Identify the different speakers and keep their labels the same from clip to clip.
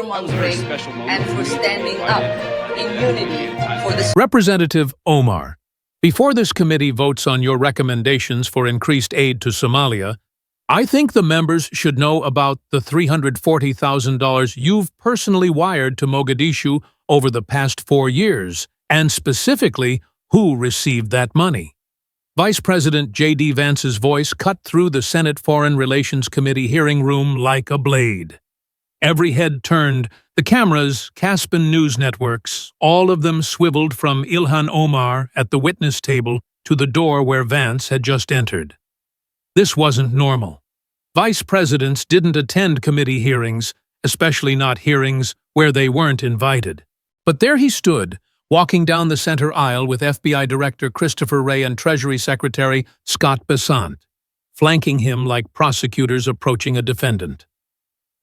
Speaker 1: mongering and for standing up in unity for the
Speaker 2: Representative Omar, before this committee votes on your recommendations for increased aid to Somalia, I think the members should know about the $340,000 you've personally wired to Mogadishu over the past 4 years, and specifically who received that money. Vice President J.D. Vance's voice cut through the Senate Foreign Relations Committee hearing room like a blade. Every head turned, the cameras, Caspian news networks, all of them swiveled from Ilhan Omar at the witness table to the door where Vance had just entered. This wasn't normal. Vice presidents didn't attend committee hearings, especially not hearings where they weren't invited. But there he stood, walking down the center aisle with FBI Director Christopher Wray and Treasury Secretary Scott Bessant, flanking him like prosecutors approaching a defendant.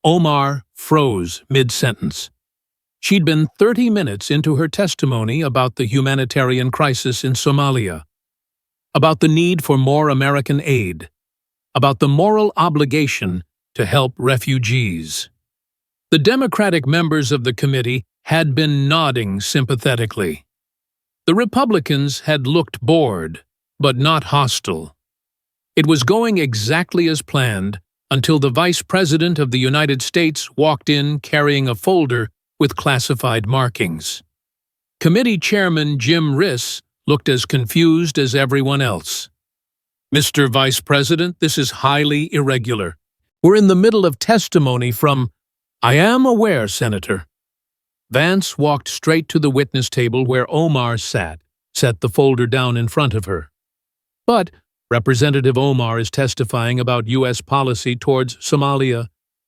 Speaker 2: Omar froze mid-sentence. She'd been 30 minutes into her testimony about the humanitarian crisis in Somalia, about the need for more American aid, about the moral obligation to help refugees. The Democratic members of the committee had been nodding sympathetically. The Republicans had looked bored, but not hostile. It was going exactly as planned until the Vice President of the United States walked in carrying a folder with classified markings. Committee Chairman Jim Riss looked as confused as everyone else. "Mr. Vice President, this is highly irregular. We're in the middle of testimony from—" "I am aware, Senator." Vance walked straight to the witness table where Omar sat, set the folder down in front of her. "But Representative Omar is testifying about U.S. policy towards Somalia,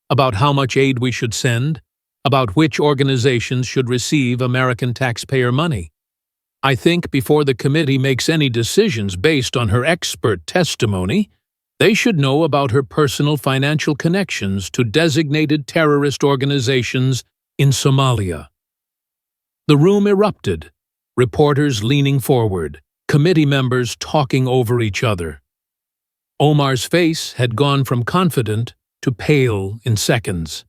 Speaker 2: about how much aid we should send, about which organizations should receive American taxpayer money. I think before the committee makes any decisions based on her expert testimony, they should know about her personal financial connections to designated terrorist organizations in Somalia." The room erupted, reporters leaning forward, committee members talking over each other. Omar's face had gone from confident to pale in seconds.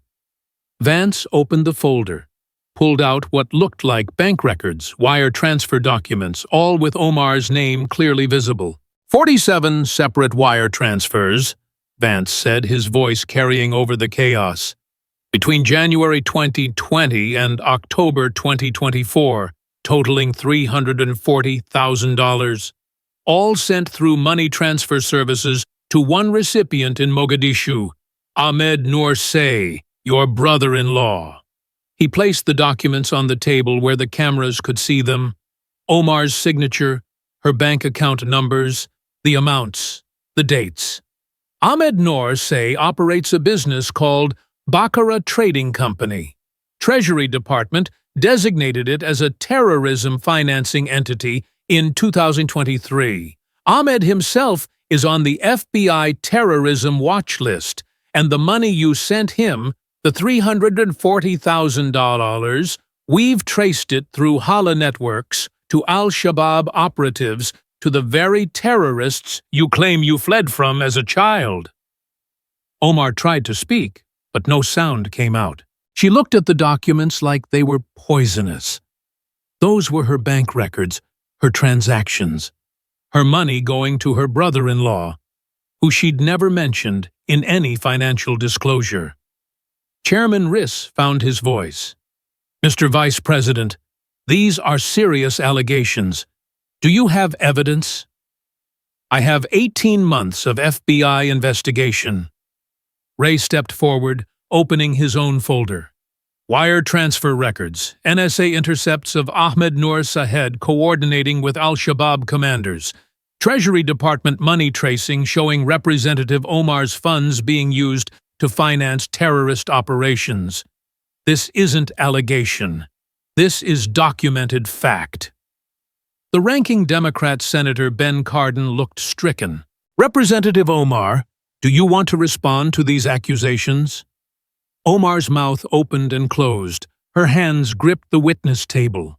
Speaker 2: Vance opened the folder, pulled out what looked like bank records, wire transfer documents, all with Omar's name clearly visible. 47 separate wire transfers, Vance said, his voice carrying over the chaos, between January 2020 and October 2024, totaling $340,000, all sent through money transfer services to one recipient in Mogadishu, Ahmed Noor Say, your brother-in-law. He placed the documents on the table where the cameras could see them, Omar's signature, her bank account numbers, the amounts, the dates. Ahmed Noor Say operates a business called Baccarat Trading Company. Treasury Department designated it as a terrorism financing entity in 2023. Ahmed himself is on the FBI terrorism watch list, and the money you sent him, the $340,000, we've traced it through Hala networks to Al-Shabaab operatives to the very terrorists you claim you fled from as a child. Omar tried to speak, but no sound came out. She looked at the documents like they were poisonous. Those were her bank records, her transactions, her money going to her brother-in-law, who she'd never mentioned in any financial disclosure. Chairman Riss found his voice. "Mr. Vice President, these are serious allegations. Do you have evidence?" "I have 18 months of FBI investigation." Ray stepped forward, opening his own folder. Wire transfer records, NSA intercepts of Ahmed Noor Sahed coordinating with Al-Shabaab commanders, Treasury Department money tracing showing Representative Omar's funds being used to finance terrorist operations. This isn't allegation. This is documented fact. The ranking Democrat Senator Ben Cardin looked stricken. "Representative Omar, do you want to respond to these accusations?" Omar's mouth opened and closed. Her hands gripped the witness table.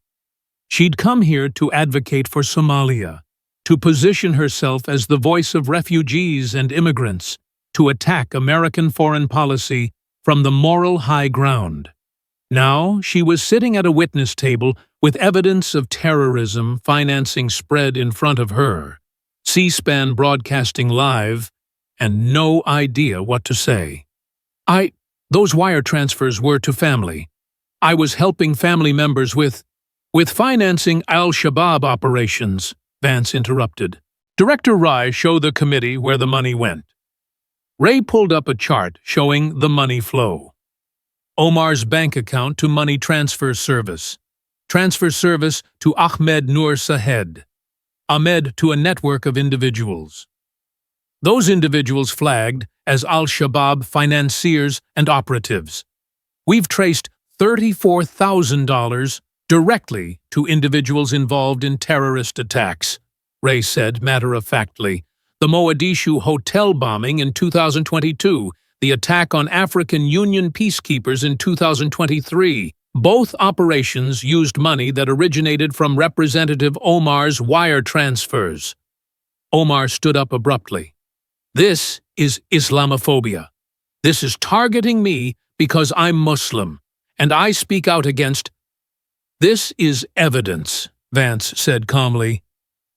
Speaker 2: She'd come here to advocate for Somalia, to position herself as the voice of refugees and immigrants, to attack American foreign policy from the moral high ground. Now she was sitting at a witness table with evidence of terrorism financing spread in front of her, C-SPAN broadcasting live, and no idea what to say. Those wire transfers were to family. I was helping family members with financing al-Shabaab operations, Vance interrupted. Director Rai showed the committee where the money went. Ray pulled up a chart showing the money flow. Omar's bank account to money transfer service to Ahmed Nur Sahed, Ahmed to a network of individuals. Those individuals flagged as al-Shabaab financiers and operatives. We've traced $34,000 directly to individuals involved in terrorist attacks, Ray said matter-of-factly. The Mogadishu hotel bombing in 2022, the attack on African Union peacekeepers in 2023. Both operations used money that originated from Representative Omar's wire transfers. Omar stood up abruptly. This is Islamophobia. This is targeting me because I'm Muslim, and I speak out against. This is evidence, Vance said calmly.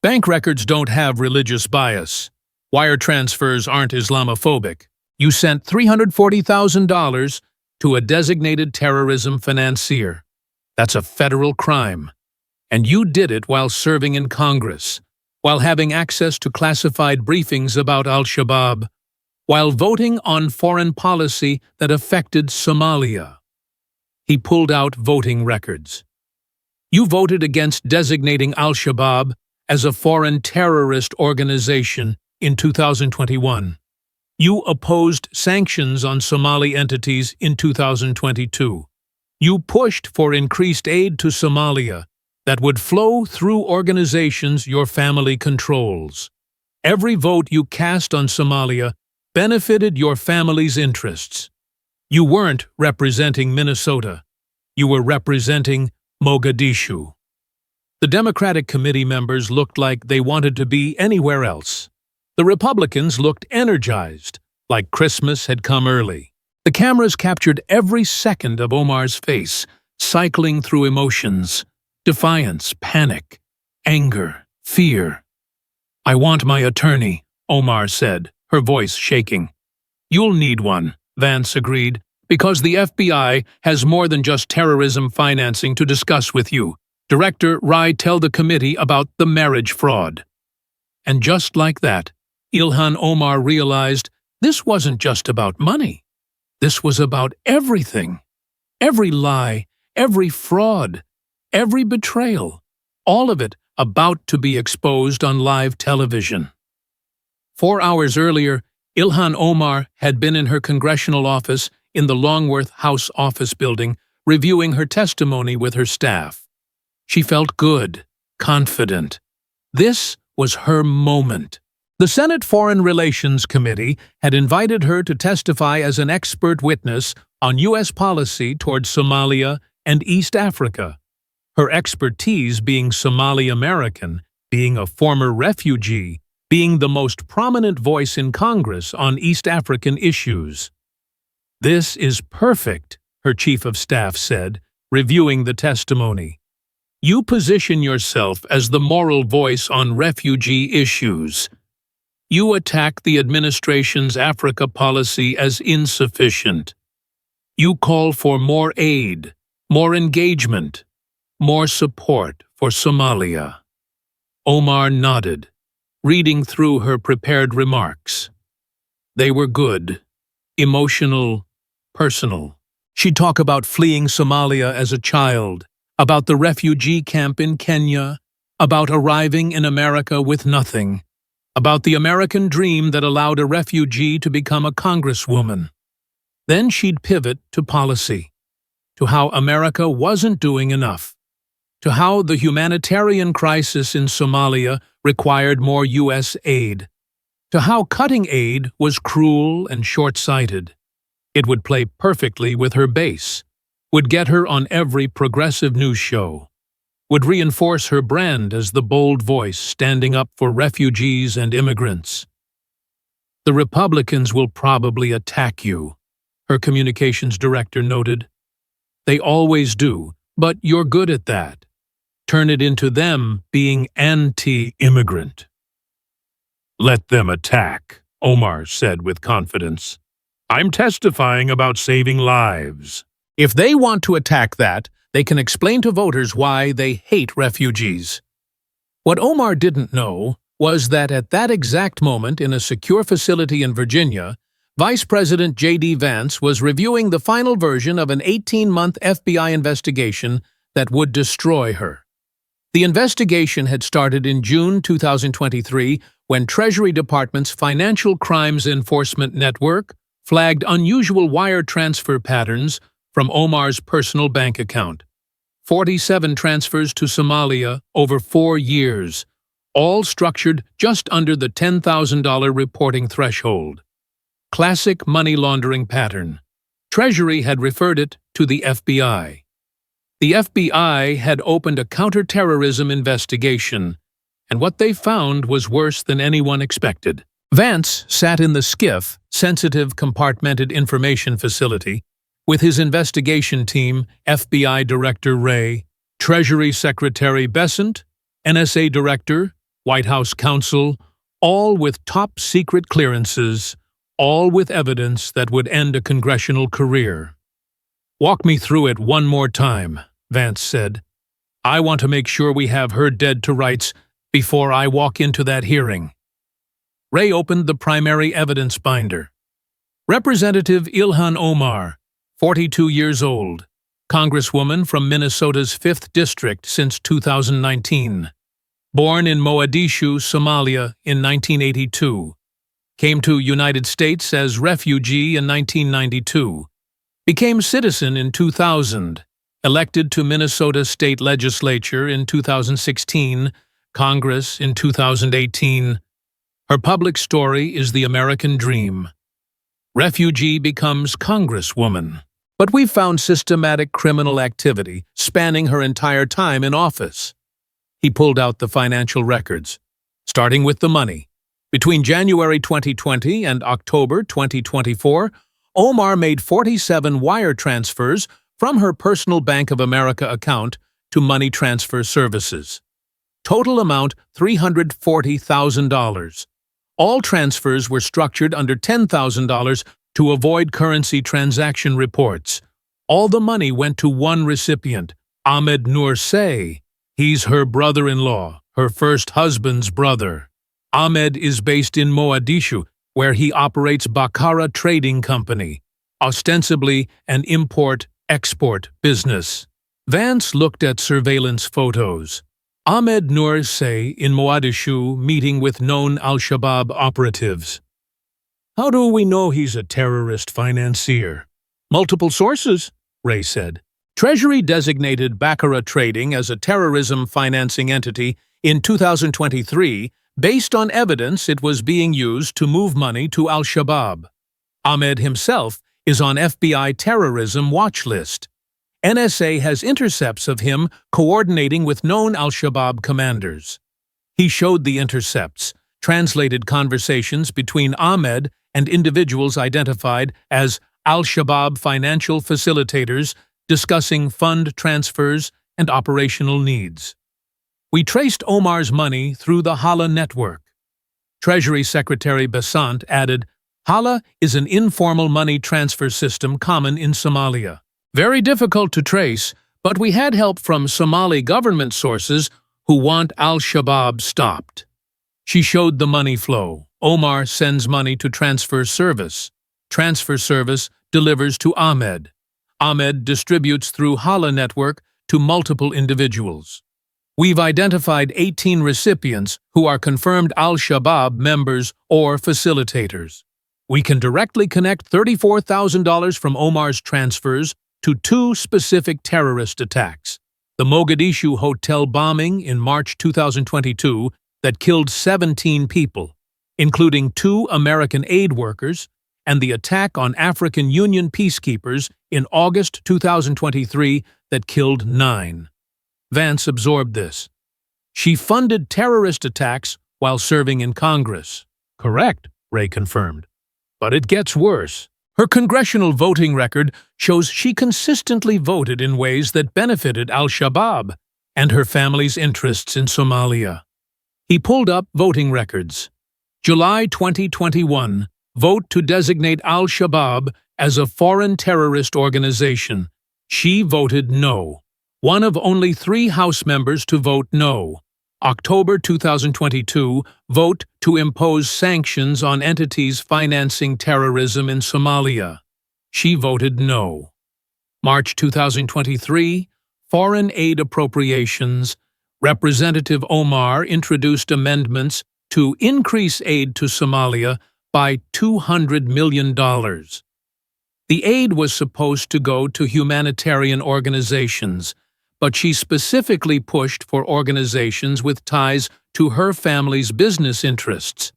Speaker 2: Bank records don't have religious bias. Wire transfers aren't Islamophobic. You sent $340,000 to a designated terrorism financier. That's a federal crime. And you did it while serving in Congress, while having access to classified briefings about al-Shabaab, while voting on foreign policy that affected Somalia. He pulled out voting records. You voted against designating al-Shabaab as a foreign terrorist organization in 2021. You opposed sanctions on Somali entities in 2022. You pushed for increased aid to Somalia that would flow through organizations your family controls. Every vote you cast on Somalia benefited your family's interests. You weren't representing Minnesota. You were representing Mogadishu. The Democratic committee members looked like they wanted to be anywhere else. The Republicans looked energized, like Christmas had come early. The cameras captured every second of Omar's face, cycling through emotions: defiance, panic, anger, fear. I want my attorney, Omar said, her voice shaking. You'll need one, Vance agreed, because the FBI has more than just terrorism financing to discuss with you. Director Rai, tell the committee about the marriage fraud. And just like that, Ilhan Omar realized this wasn't just about money. This was about everything. Every lie, every fraud, every betrayal, all of it about to be exposed on live television. 4 hours earlier, Ilhan Omar had been in her congressional office in the Longworth House office building, reviewing her testimony with her staff. She felt good, confident. This was her moment. The Senate Foreign Relations Committee had invited her to testify as an expert witness on U.S. policy toward Somalia and East Africa. Her expertise being Somali American, being a former refugee, being the most prominent voice in Congress on East African issues. This is perfect, her chief of staff said, reviewing the testimony. You position yourself as the moral voice on refugee issues. You attack the administration's Africa policy as insufficient. You call for more aid, more engagement, more support for Somalia. Omar nodded, reading through her prepared remarks. They were good, emotional, personal. She'd talk about fleeing Somalia as a child, about the refugee camp in Kenya, about arriving in America with nothing, about the American dream that allowed a refugee to become a congresswoman. Then she'd pivot to policy, to how America wasn't doing enough, to how the humanitarian crisis in Somalia required more U.S. aid, to how cutting aid was cruel and short-sighted. It would play perfectly with her base, would get her on every progressive news show, would reinforce her brand as the bold voice standing up for refugees and immigrants. The Republicans will probably attack you, her communications director noted. They always do, but you're good at that. Turn it into them being anti-immigrant. Let them attack, Omar said with confidence. I'm testifying about saving lives. If they want to attack that, they can explain to voters why they hate refugees. What Omar didn't know was that at that exact moment in a secure facility in Virginia, Vice President J.D. Vance was reviewing the final version of an 18-month FBI investigation that would destroy her. The investigation had started in June 2023 when Treasury Department's Financial Crimes Enforcement Network flagged unusual wire transfer patterns from Omar's personal bank account. 47 transfers to Somalia over 4 years, all structured just under the $10,000 reporting threshold. Classic money laundering pattern. Treasury had referred it to the FBI. The FBI had opened a counterterrorism investigation, and what they found was worse than anyone expected. Vance sat in the SCIF, Sensitive Compartmented Information Facility, with his investigation team, FBI Director Wray, Treasury Secretary Besant, NSA Director, White House counsel, all with top-secret clearances, all with evidence that would end a congressional career. Walk me through it one more time, Vance said. I want to make sure we have her dead to rights before I walk into that hearing. Wray opened the primary evidence binder. Representative Ilhan Omar, 42 years old, Congresswoman from Minnesota's 5th District since 2019. Born in Mogadishu, Somalia in 1982. Came to United States as refugee in 1992. Became citizen in 2000. Elected to Minnesota State Legislature in 2016, Congress in 2018. Her public story is the American dream. Refugee becomes Congresswoman. But we've found systematic criminal activity spanning her entire time in office. He pulled out the financial records, starting with the money. Between January 2020 and October 2024, Omar made 47 wire transfers from her personal Bank of America account to money transfer services. Total amount $340,000. All transfers were structured under $10,000 to avoid currency transaction reports. All the money went to one recipient, Ahmed Noor Say. He's her brother-in-law, her first husband's brother. Ahmed is based in Mogadishu, where he operates Bakara Trading Company, ostensibly an import-export business. Vance looked at surveillance photos. Ahmed Noor Say in Mogadishu meeting with known al-Shabaab operatives. How do we know he's a terrorist financier? Multiple sources, Wray said. Treasury designated Bakara Trading as a terrorism financing entity in 2023 based on evidence it was being used to move money to al-Shabaab. Ahmed himself is on FBI terrorism watch list. NSA has intercepts of him coordinating with known al-Shabaab commanders. He showed the intercepts, translated conversations between Ahmed and individuals identified as al-Shabaab financial facilitators discussing fund transfers and operational needs. We traced Omar's money through the Hala network. Treasury Secretary Besant added, Hala is an informal money transfer system common in Somalia. Very difficult to trace, but we had help from Somali government sources who want al-Shabaab stopped. She showed the money flow. Omar sends money to transfer service. Transfer service delivers to Ahmed. Ahmed distributes through Hala network to multiple individuals. We've identified 18 recipients who are confirmed al-Shabaab members or facilitators. We can directly connect $34,000 from Omar's transfers to 2 specific terrorist attacks. The Mogadishu hotel bombing in March 2022 that killed 17 people, including 2 American aid workers, and the attack on African Union peacekeepers in August 2023 that killed 9. Vance absorbed this. She funded terrorist attacks while serving in Congress. Correct, Wray confirmed. But it gets worse. Her congressional voting record shows she consistently voted in ways that benefited al-Shabaab and her family's interests in Somalia. He pulled up voting records. July 2021, vote to designate al-Shabaab as a foreign terrorist organization. She voted no. One of only 3 House members to vote no. October 2022, vote to impose sanctions on entities financing terrorism in Somalia. She voted no. March 2023, foreign aid appropriations. Representative Omar introduced amendments to increase aid to Somalia by $200 million. The aid was supposed to go to humanitarian organizations, but she specifically pushed for organizations with ties to her family's business interests.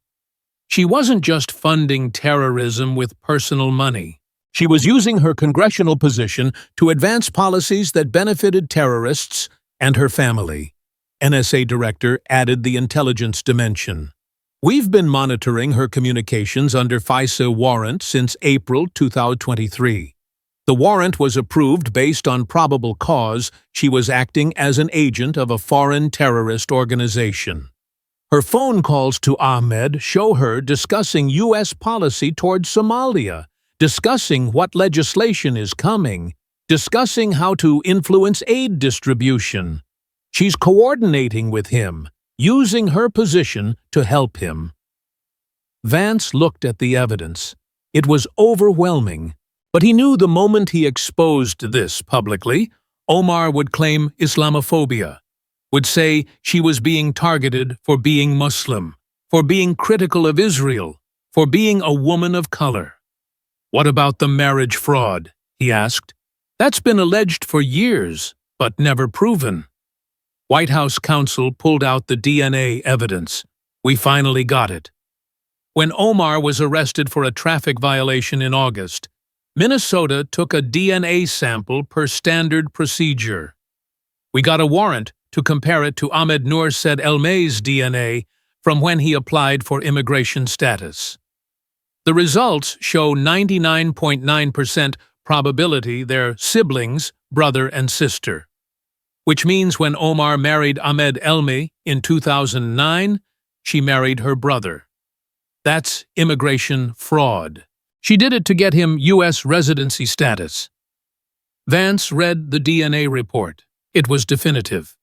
Speaker 2: She wasn't just funding terrorism with personal money. She was using her congressional position to advance policies that benefited terrorists and her family. NSA Director added the intelligence dimension. We've been monitoring her communications under FISA warrant since April 2023. The warrant was approved based on probable cause she was acting as an agent of a foreign terrorist organization. Her phone calls to Ahmed show her discussing U.S. policy towards Somalia, discussing what legislation is coming, discussing how to influence aid distribution. She's coordinating with him, using her position to help him. Vance looked at the evidence. It was overwhelming. But he knew the moment he exposed this publicly, Omar would claim Islamophobia, would say she was being targeted for being Muslim, for being critical of Israel, for being a woman of color. What about the marriage fraud? He asked. That's been alleged for years, but never proven. White House counsel pulled out the DNA evidence. We finally got it. When Omar was arrested for a traffic violation in August, Minnesota took a DNA sample per standard procedure. We got a warrant to compare it to Ahmed Nur Said Elmay's DNA from when he applied for immigration status. The results show 99.9% probability they're siblings, brother and sister. Which means when Omar married Ahmed Elmay in 2009, she married her brother. That's immigration fraud. She did it to get him U.S. residency status. Vance read the DNA report. It was definitive.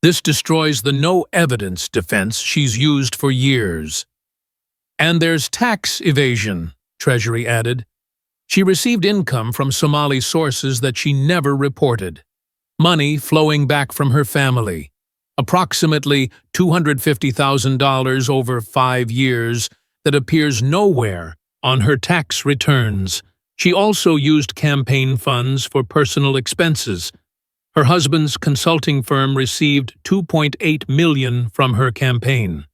Speaker 2: This destroys the no evidence defense she's used for years. And there's tax evasion, Treasury added. She received income from Somali sources that she never reported. Money flowing back from her family. Approximately $250,000 over 5 years that appears nowhere on her tax returns. She also used campaign funds for personal expenses. Her husband's consulting firm received $2.8 million from her campaign.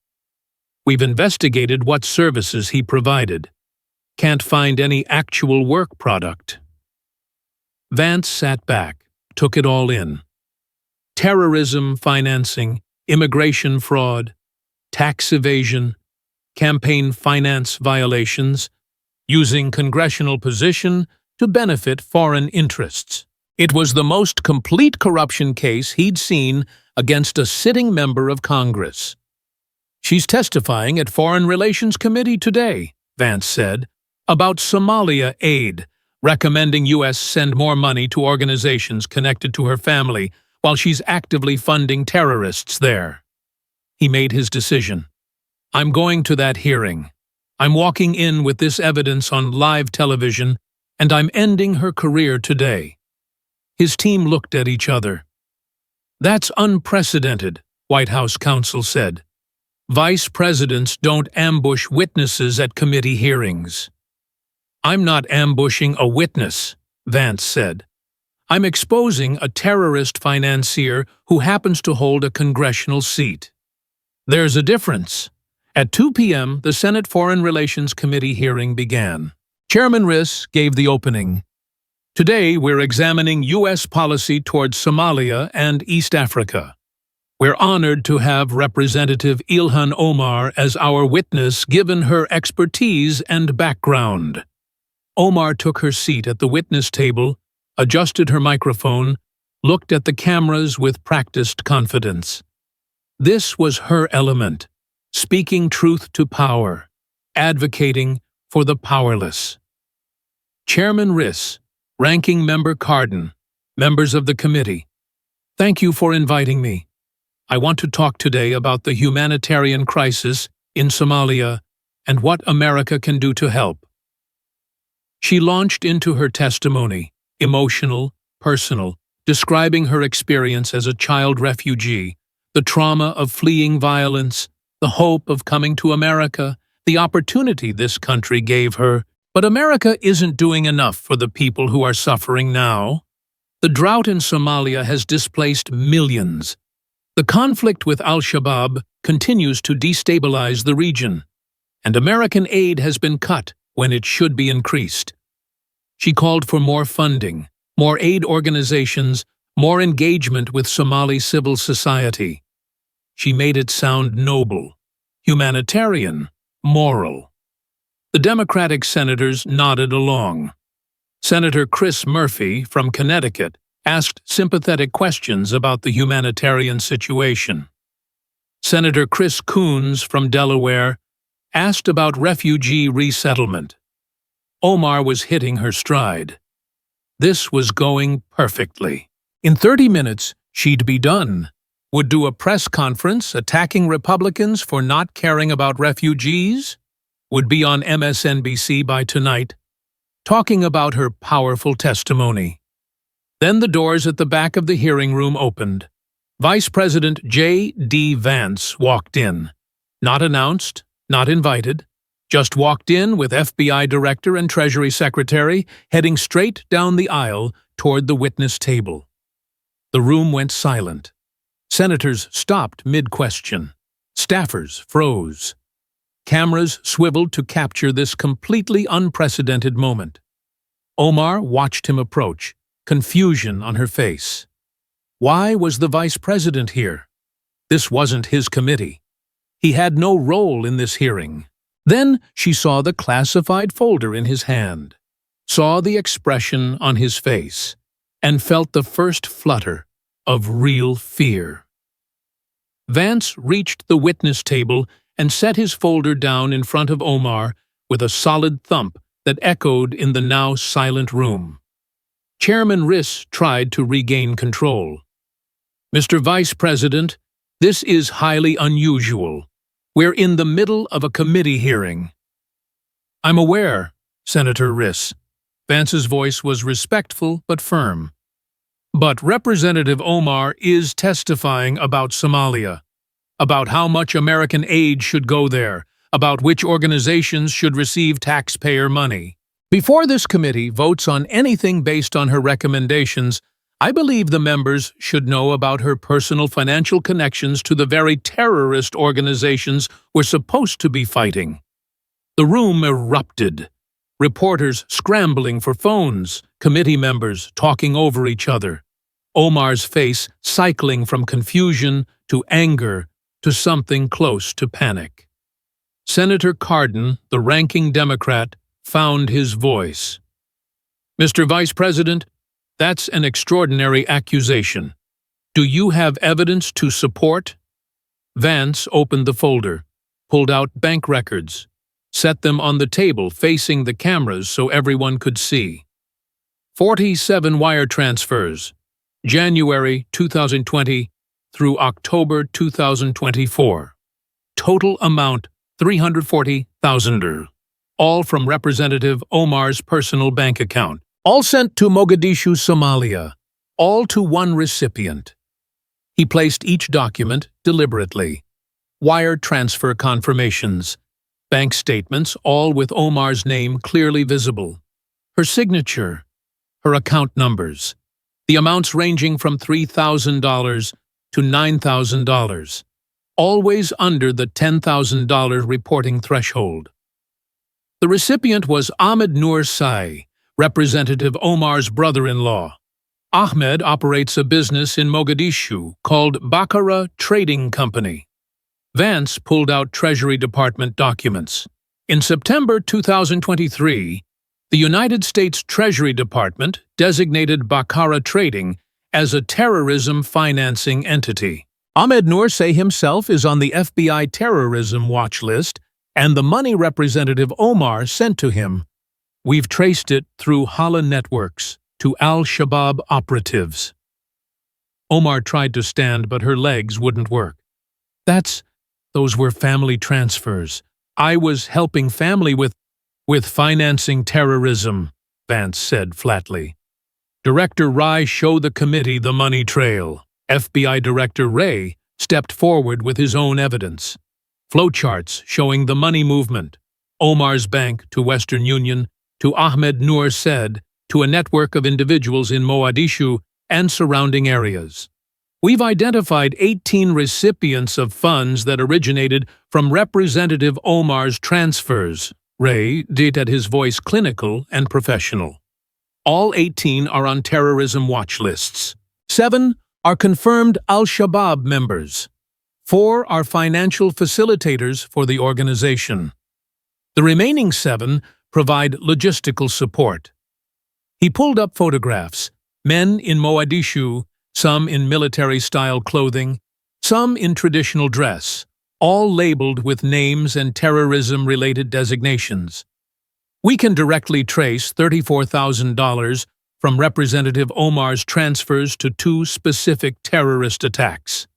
Speaker 2: We've investigated what services he provided. Can't find any actual work product. Vance sat back, took it all in. Terrorism financing, immigration fraud, tax evasion, campaign finance violations, using congressional position to benefit foreign interests. It was the most complete corruption case he'd seen against a sitting member of Congress. She's testifying at Foreign Relations Committee today, Vance said, about Somalia aid, recommending U.S. send more money to organizations connected to her family while she's actively funding terrorists there. He made his decision. I'm going to that hearing. I'm walking in with this evidence on live television, and I'm ending her career today. His team looked at each other. That's unprecedented, White House counsel said. Vice presidents don't ambush witnesses at committee hearings. I'm not ambushing a witness, Vance said. I'm exposing a terrorist financier who happens to hold a congressional seat. There's a difference. At 2 p.m., the Senate Foreign Relations Committee hearing began. Chairman Riss gave the opening. Today, we're examining U.S. policy towards Somalia and East Africa. We're honored to have Representative Ilhan Omar as our witness given her expertise and background. Omar took her seat at the witness table, adjusted her microphone, looked at the cameras with practiced confidence. This was her element, speaking truth to power, advocating for the powerless. Chairman Riss, Ranking Member Cardin, members of the committee, thank you for inviting me. I want to talk today about the humanitarian crisis in Somalia and what America can do to help. She launched into her testimony, emotional, personal, describing her experience as a child refugee, the trauma of fleeing violence, the hope of coming to America, the opportunity this country gave her. But America isn't doing enough for the people who are suffering now. The drought in Somalia has displaced millions. The conflict with Al-Shabaab continues to destabilize the region, and American aid has been cut when it should be increased. She called for more funding, more aid organizations, more engagement with Somali civil society. She made it sound noble, humanitarian, moral. The Democratic senators nodded along. Senator Chris Murphy from Connecticut asked sympathetic questions about the humanitarian situation. Senator Chris Coons from Delaware asked about refugee resettlement. Omar was hitting her stride. This was going perfectly. In 30 minutes, she'd be done. Would do a press conference attacking Republicans for not caring about refugees. Would be on MSNBC by tonight, talking about her powerful testimony. Then the doors at the back of the hearing room opened. Vice President J.D. Vance walked in. Not announced, not invited, just walked in with FBI Director and Treasury Secretary heading straight down the aisle toward the witness table. The room went silent. Senators stopped mid-question. Staffers froze. Cameras swiveled to capture this completely unprecedented moment. Omar watched him approach, confusion on her face. Why was the vice president here? This wasn't his committee. He had no role in this hearing. Then she saw the classified folder in his hand, saw the expression on his face, and felt the first flutter of real fear. Vance reached the witness table and set his folder down in front of Omar with a solid thump that echoed in the now silent room. Chairman Riss tried to regain control. Mr. Vice President, this is highly unusual. We're in the middle of a committee hearing. I'm aware, Senator Riss. Vance's voice was respectful but firm. But Representative Omar is testifying about Somalia, about how much American aid should go there, about which organizations should receive taxpayer money. Before this committee votes on anything based on her recommendations, I believe the members should know about her personal financial connections to the very terrorist organizations we're supposed to be fighting. The room erupted. Reporters scrambling for phones, committee members talking over each other. Omar's face cycling from confusion to anger to something close to panic. Senator Cardin, the ranking Democrat, found his voice. Mr. Vice President, that's an extraordinary accusation. Do you have evidence to support? Vance opened the folder, pulled out bank records, set them on the table facing the cameras so everyone could see. 47 wire transfers, January 2020 through October 2024. Total amount $340,000, all from Representative Omar's personal bank account. All sent to Mogadishu, Somalia, all to one recipient. He placed each document deliberately. Wire transfer confirmations, bank statements, all with Omar's name clearly visible. Her signature, her account numbers, the amounts ranging from $3,000 to $9,000, always under the $10,000 reporting threshold. The recipient was Ahmed Noor Sai, Representative Omar's brother-in-law. Ahmed operates a business in Mogadishu called Baccarat Trading Company. Vance pulled out Treasury Department documents. In September 2023, The United States Treasury Department designated Baccara Trading as a terrorism financing entity. Ahmed Nourseh himself is on the FBI terrorism watch list, and the money Representative Omar sent to him. We've traced it through Hala networks to al-Shabaab operatives. Omar tried to stand, but her legs wouldn't work. Those were family transfers. I was helping family with financing terrorism, Vance said flatly. Director Rai showed the committee the money trail. FBI Director Ray stepped forward with his own evidence. Flowcharts showing the money movement. Omar's bank to Western Union, to Ahmed Nourseh, to a network of individuals in Mogadishu and surrounding areas. We've identified 18 recipients of funds that originated from Representative Omar's transfers. Ray did at his voice clinical and professional. All 18 are on terrorism watch lists. 7 are confirmed al-Shabaab members. 4 are financial facilitators for the organization. The remaining 7 provide logistical support. He pulled up photographs, men in Mogadishu, some in military-style clothing, some in traditional dress, all labeled with names and terrorism-related designations. We can directly trace $34,000 from Representative Omar's transfers to 2 specific terrorist attacks.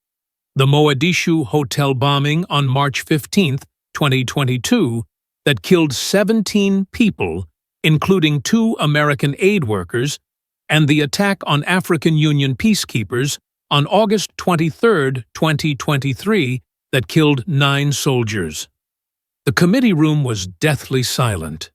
Speaker 2: The Mogadishu hotel bombing on March 15, 2022, that killed 17 people, including 2 American aid workers, and the attack on African Union peacekeepers on August 23, 2023, that killed 9 soldiers. The committee room was deathly silent.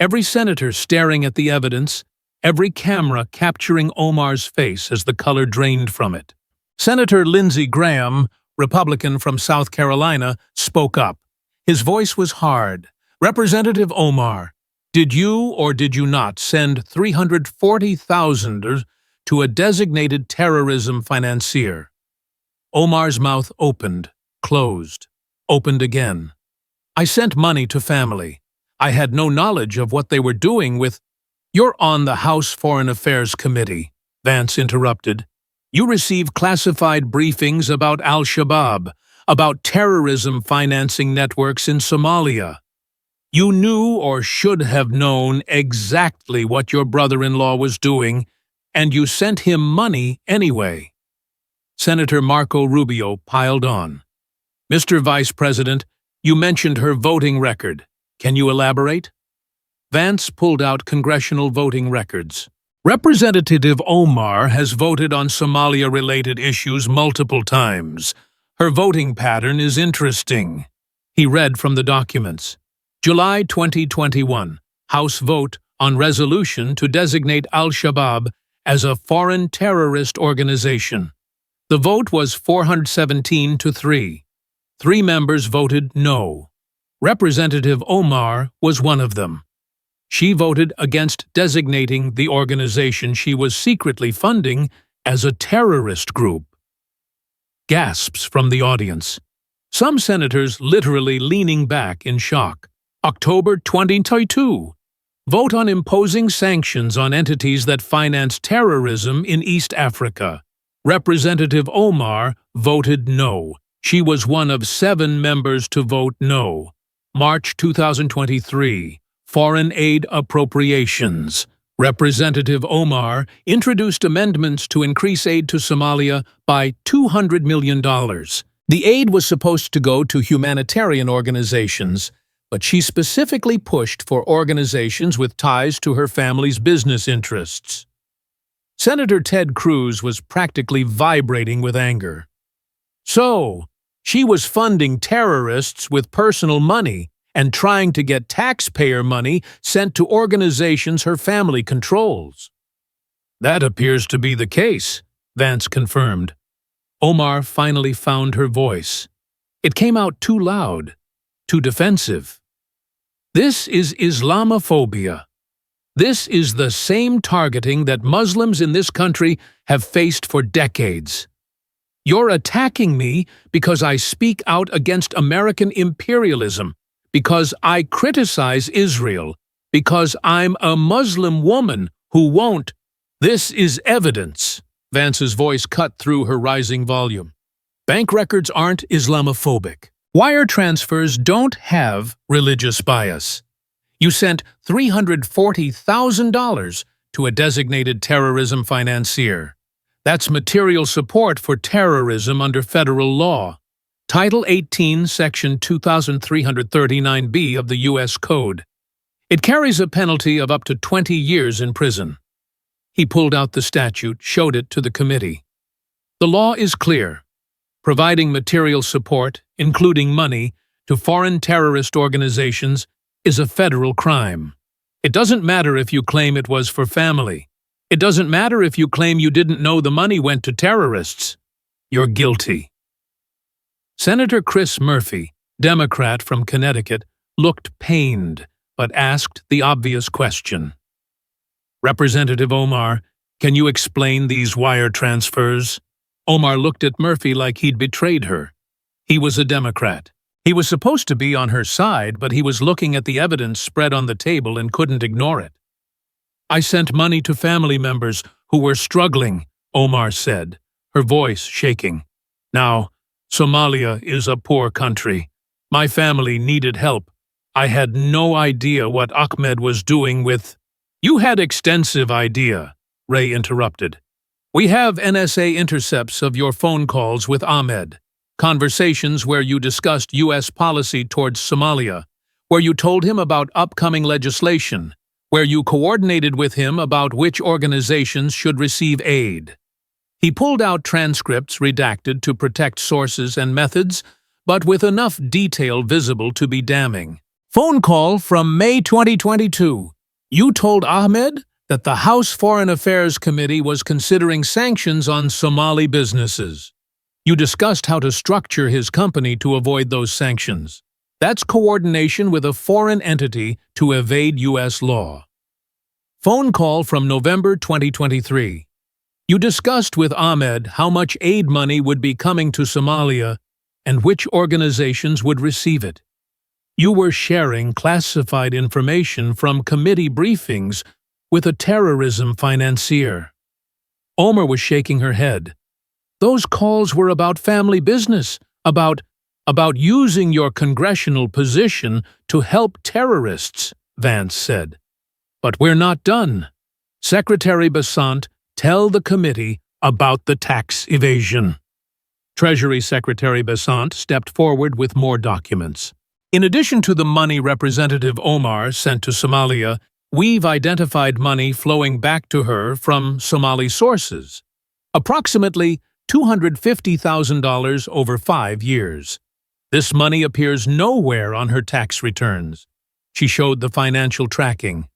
Speaker 2: Every senator staring at the evidence, every camera capturing Omar's face as the color drained from it. Senator Lindsey Graham, Republican from South Carolina, spoke up. His voice was hard. Representative Omar, did you or did you not send $340,000 to a designated terrorism financier? Omar's mouth opened, closed, opened again. I sent money to family. I had no knowledge of what they were doing with— You're on the House Foreign Affairs Committee, Vance interrupted. You receive classified briefings about al-Shabaab, about terrorism financing networks in Somalia. You knew or should have known exactly what your brother-in-law was doing, and you sent him money anyway. Senator Marco Rubio piled on. Mr. Vice President, you mentioned her voting record. Can you elaborate? Vance pulled out congressional voting records. Representative Omar has voted on Somalia-related issues multiple times. Her voting pattern is interesting. He read from the documents. July 2021, House vote on resolution to designate al-Shabaab as a foreign terrorist organization. The vote was 417 to 3. 3 members voted no. Representative Omar was one of them. She voted against designating the organization she was secretly funding as a terrorist group. Gasps from the audience. Some senators literally leaning back in shock. October 2022. Vote on imposing sanctions on entities that finance terrorism in East Africa. Representative Omar voted no. She was one of 7 members to vote no. March 2023. Foreign aid appropriations. Representative Omar introduced amendments to increase aid to Somalia by $200 million. The aid was supposed to go to humanitarian organizations, but she specifically pushed for organizations with ties to her family's business interests. Senator Ted Cruz was practically vibrating with anger. So, she was funding terrorists with personal money and trying to get taxpayer money sent to organizations her family controls. That appears to be the case, Vance confirmed. Omar finally found her voice. It came out too loud, too defensive. This is Islamophobia. This is the same targeting that Muslims in this country have faced for decades. You're attacking me because I speak out against American imperialism, because I criticize Israel, Because I'm a Muslim woman who won't. This is evidence. Vance's voice cut through her rising volume. Bank records aren't Islamophobic. Wire transfers don't have religious bias. You sent $340,000 to a designated terrorism financier. That's material support for terrorism under federal law. Title 18, Section 2339B of the U.S. Code. It carries a penalty of up to 20 years in prison. He pulled out the statute, showed it to the committee. The law is clear. Providing material support, including money, to foreign terrorist organizations is a federal crime. It doesn't matter if you claim it was for family. It doesn't matter if you claim you didn't know the money went to terrorists. You're guilty. Senator Chris Murphy, Democrat from Connecticut, looked pained, but asked the obvious question. Representative Omar, can you explain these wire transfers? Omar looked at Murphy like he'd betrayed her. He was a Democrat. He was supposed to be on her side, but he was looking at the evidence spread on the table and couldn't ignore it. I sent money to family members who were struggling, Omar said, her voice shaking. Now, Somalia is a poor country. My family needed help. I had no idea what Ahmed was doing with— You had extensive idea, Ray interrupted. We have NSA intercepts of your phone calls with Ahmed, conversations where you discussed U.S. policy towards Somalia, where you told him about upcoming legislation, where you coordinated with him about which organizations should receive aid. He pulled out transcripts redacted to protect sources and methods, but with enough detail visible to be damning. Phone call from May 2022. You told Ahmed that the House Foreign Affairs Committee was considering sanctions on Somali businesses. You discussed how to structure his company to avoid those sanctions. That's coordination with a foreign entity to evade U.S. law. Phone call from November 2023. You discussed with Ahmed how much aid money would be coming to Somalia and which organizations would receive it. You were sharing classified information from committee briefings with a terrorism financier. Omar was shaking her head. Those calls were about family business, about using your congressional position to help terrorists, Vance said. But we're not done. Secretary Besant, tell the committee about the tax evasion. Treasury Secretary Besant stepped forward with more documents. In addition to the money Representative Omar sent to Somalia, we've identified money flowing back to her from Somali sources. Approximately $250,000 over 5 years. This money appears nowhere on her tax returns. She showed the financial tracking.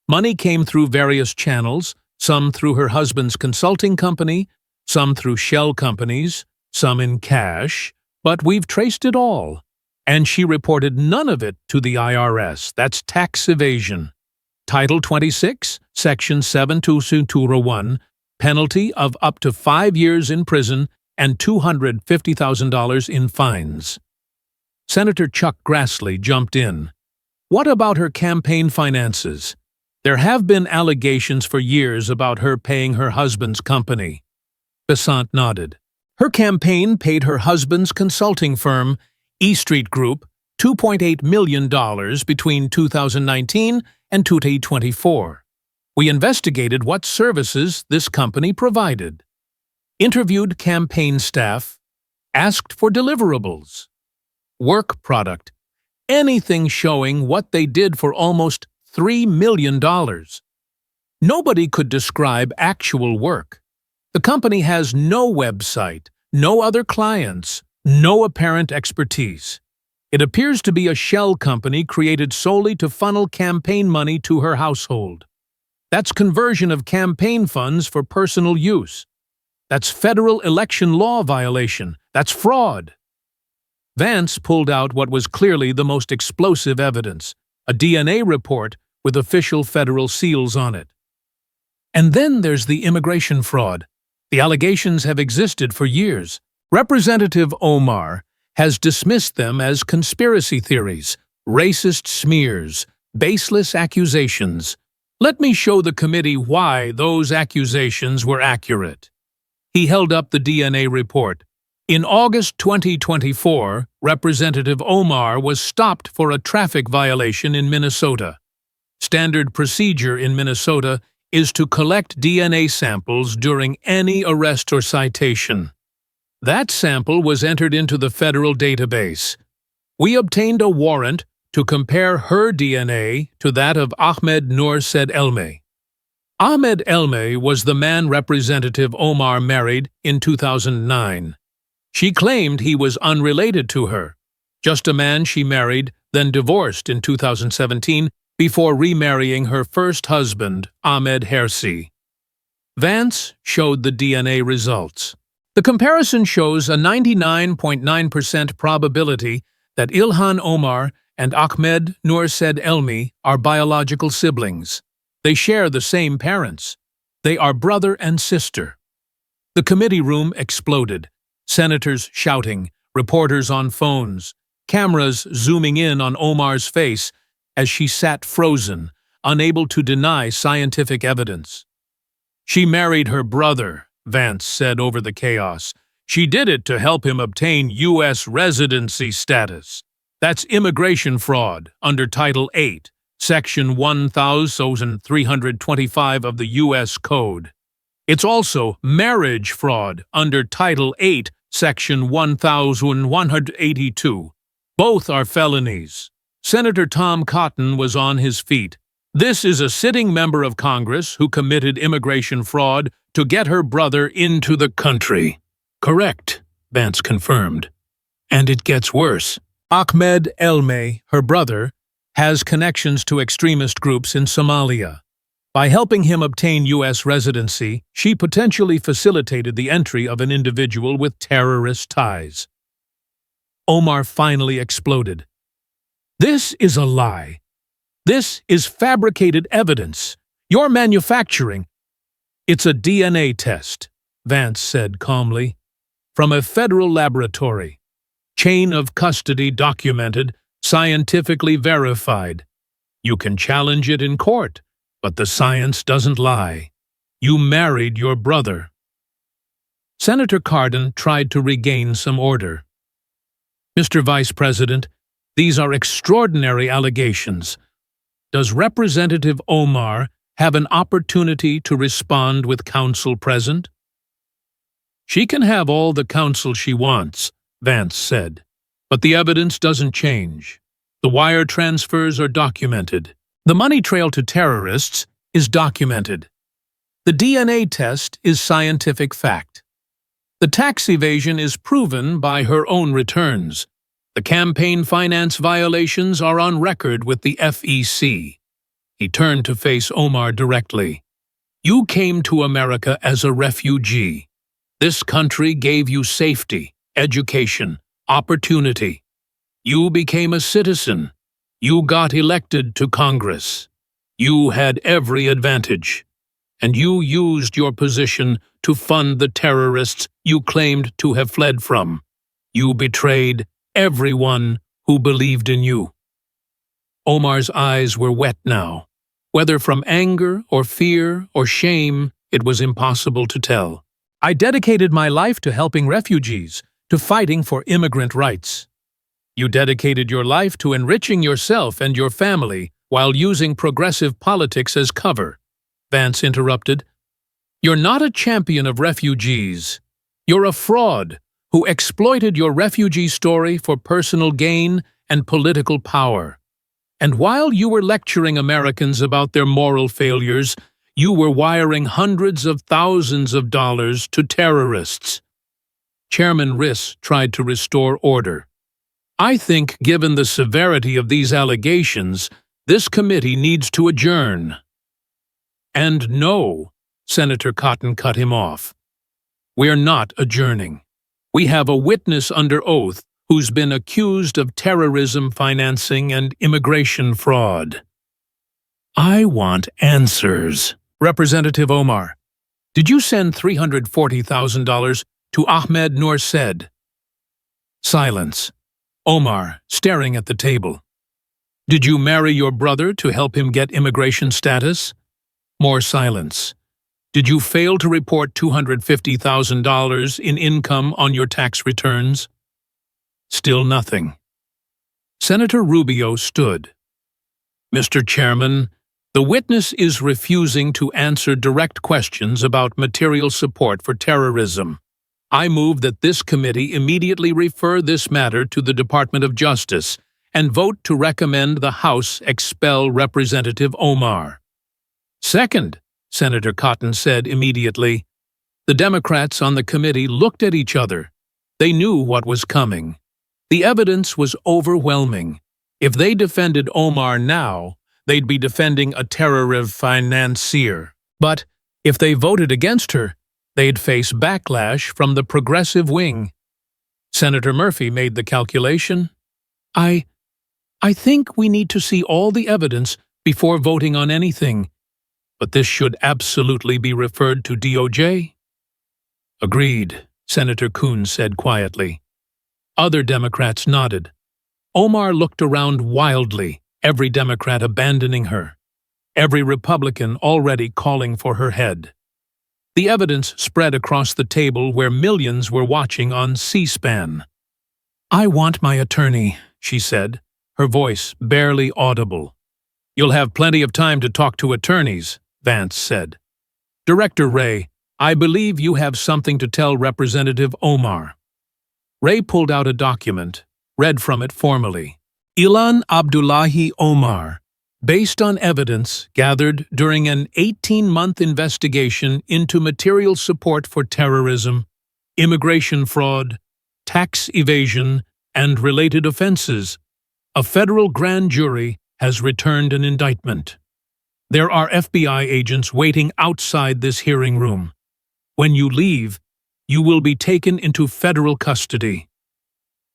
Speaker 2: Money came through various channels, some through her husband's consulting company, some through shell companies, some in cash, but we've traced it all. And she reported none of it to the IRS. That's tax evasion. Title 26, Section 7221, penalty of up to 5 years in prison and $250,000 in fines. Senator Chuck Grassley jumped in. What about her campaign finances? There have been allegations for years about her paying her husband's company. Besant nodded. Her campaign paid her husband's consulting firm, E Street Group, $2.8 million between 2019 and 2024. We investigated what services this company provided, interviewed campaign staff, asked for deliverables, work product, anything showing what they did for almost $3 million. Nobody could describe actual work. The company has no website, no other clients, no apparent expertise. It appears to be a shell company created solely to funnel campaign money to her household. That's conversion of campaign funds for personal use. That's federal election law violation. That's fraud. Vance pulled out what was clearly the most explosive evidence, a DNA report with official federal seals on it. And then there's the immigration fraud. The allegations have existed for years. Representative Omar has dismissed them as conspiracy theories, racist smears, baseless accusations. Let me show the committee why those accusations were accurate. He held up the DNA report. In August 2024, Representative Omar was stopped for a traffic violation in Minnesota. Standard procedure in Minnesota is to collect DNA samples during any arrest or citation. That sample was entered into the federal database. We obtained a warrant to compare her DNA to that of Ahmed Nur Said Elme. Ahmed Elme was the man Representative Omar married in 2009. She claimed he was unrelated to her, just a man she married, then divorced in 2017 before remarrying her first husband, Ahmed Hersi. Vance showed the DNA results. The comparison shows a 99.9% probability that Ilhan Omar and Ahmed Nur Said Elme are biological siblings. They share the same parents. They are brother and sister. The committee room exploded. Senators shouting, reporters on phones, cameras zooming in on Omar's face as she sat frozen, unable to deny scientific evidence. She married her brother, Vance said over the chaos. She did it to help him obtain U.S. residency status. That's immigration fraud under Title 8, Section 1325 of the U.S. Code. It's also marriage fraud under Title 8, Section 1182. Both are felonies. Senator Tom Cotton was on his feet. This is a sitting member of Congress who committed immigration fraud to get her brother into the country. Correct, Vance confirmed. And it gets worse. Ahmed Elme, her brother, has connections to extremist groups in Somalia. By helping him obtain U.S. residency, she potentially facilitated the entry of an individual with terrorist ties. Omar finally exploded. This is a lie. This is fabricated evidence. You're manufacturing. It's a DNA test, Vance said calmly. From a federal laboratory. Chain of custody documented, scientifically verified. You can challenge it in court, but the science doesn't lie. You married your brother. Senator Cardin tried to regain some order. Mr. Vice President, these are extraordinary allegations. Does Representative Omar have an opportunity to respond with counsel present? She can have all the counsel she wants, Vance said, but the evidence doesn't change. The wire transfers are documented. The money trail to terrorists is documented. The DNA test is scientific fact. The tax evasion is proven by her own returns. The campaign finance violations are on record with the FEC. He turned to face Omar directly. You came to America as a refugee. This country gave you safety, education, opportunity. You became a citizen. You got elected to Congress. You had every advantage. And you used your position to fund the terrorists you claimed to have fled from. You betrayed everyone who believed in you. Omar's eyes were wet now. Whether from anger or fear or shame, it was impossible to tell. I dedicated my life to helping refugees, to fighting for immigrant rights. You dedicated your life to enriching yourself and your family while using progressive politics as cover. Vance interrupted. You're not a champion of refugees. You're a fraud who exploited your refugee story for personal gain and political power. And while you were lecturing Americans about their moral failures, you were wiring hundreds of thousands of dollars to terrorists. Chairman Riss tried to restore order. I think, given the severity of these allegations, this committee needs to adjourn. And no, Senator Cotton cut him off. We're not adjourning. We have a witness under oath who's been accused of terrorism financing and immigration fraud. I want answers. Representative Omar, did you send $340,000 to Ahmed Nur Said? Silence. Omar, staring at the table. Did you marry your brother to help him get immigration status? More silence. Did you fail to report $250,000 in income on your tax returns? Still nothing. Senator Rubio stood. Mr. Chairman, the witness is refusing to answer direct questions about material support for terrorism. I move that this committee immediately refer this matter to the Department of Justice and vote to recommend the House expel Representative Omar. Second, Senator Cotton said immediately. The Democrats on the committee looked at each other. They knew what was coming. The evidence was overwhelming. If they defended Omar now, they'd be defending a terrorist financier. But if they voted against her, they'd face backlash from the progressive wing. Senator Murphy made the calculation. I think we need to see all the evidence before voting on anything. But this should absolutely be referred to DOJ. Agreed, Senator Coons said quietly. Other Democrats nodded. Omar looked around wildly, every Democrat abandoning her, every Republican already calling for her head. The evidence spread across the table where millions were watching on C-SPAN. I want my attorney, she said, her voice barely audible. You'll have plenty of time to talk to attorneys, Vance said. Director Ray, I believe you have something to tell Representative Omar. Ray pulled out a document, read from it formally. Ilan Abdullahi Omar, based on evidence gathered during an 18-month investigation into material support for terrorism, immigration fraud, tax evasion, and related offenses, a federal grand jury has returned an indictment. There are FBI agents waiting outside this hearing room. When you leave, you will be taken into federal custody.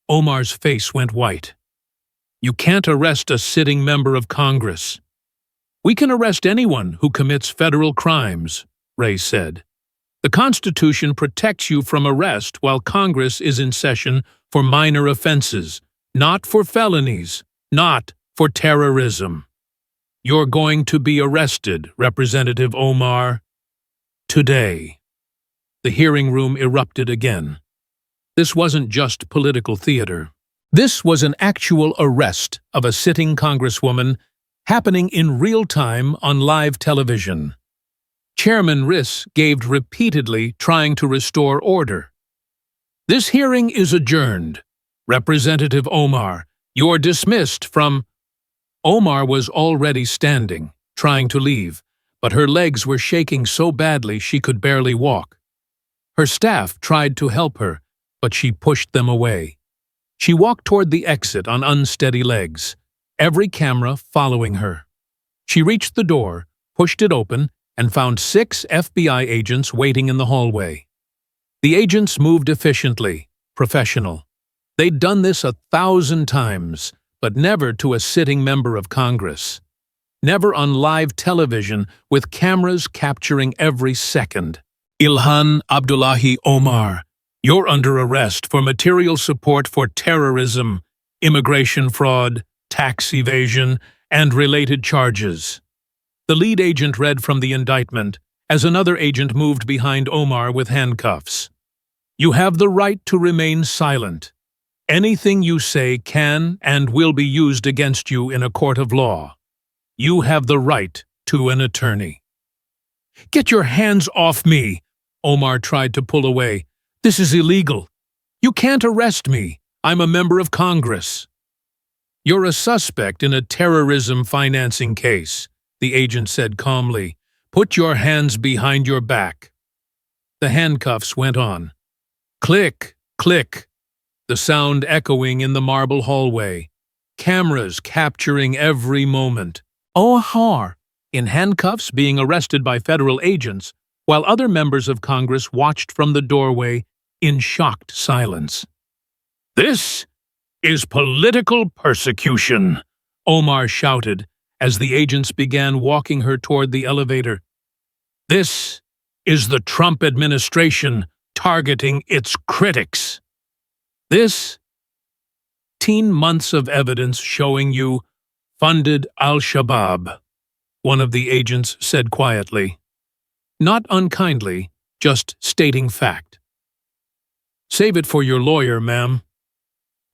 Speaker 2: Omar's face went white. You can't arrest a sitting member of Congress. We can arrest anyone who commits federal crimes, Ray said. The Constitution protects you from arrest while Congress is in session for minor offenses, not for felonies, not for terrorism. You're going to be arrested, Representative Omar. Today. The hearing room erupted again. This wasn't just political theater. This was an actual arrest of a sitting congresswoman happening in real time on live television. Chairman Riss gave repeatedly trying to restore order. This hearing is adjourned. Representative Omar, you're dismissed from... Omar was already standing, trying to leave, but her legs were shaking so badly she could barely walk. Her staff tried to help her, but she pushed them away. She walked toward the exit on unsteady legs, every camera following her. She reached the door, pushed it open, and found 6 FBI agents waiting in the hallway. The agents moved efficiently, professional. They'd done this 1,000 times, but never to a sitting member of Congress. Never on live television with cameras capturing every second. Ilhan Abdullahi Omar, you're under arrest for material support for terrorism, immigration fraud, tax evasion, and related charges. The lead agent read from the indictment as another agent moved behind Omar with handcuffs. You have the right to remain silent. Anything you say can and will be used against you in a court of law. You have the right to an attorney. Get your hands off me, Omar tried to pull away. This is illegal. You can't arrest me. I'm a member of Congress. You're a suspect in a terrorism financing case, the agent said calmly. Put your hands behind your back. The handcuffs went on. Click, click. The sound echoing in the marble hallway. Cameras capturing every moment. Omar, in handcuffs being arrested by federal agents, while other members of Congress watched from the doorway in shocked silence. This is political persecution, Omar shouted as the agents began walking her toward the elevator. This is the Trump administration targeting its critics. This 18 months of evidence showing you funded Al-Shabaab, one of the agents said quietly. Not unkindly, just stating fact. Save it for your lawyer, ma'am.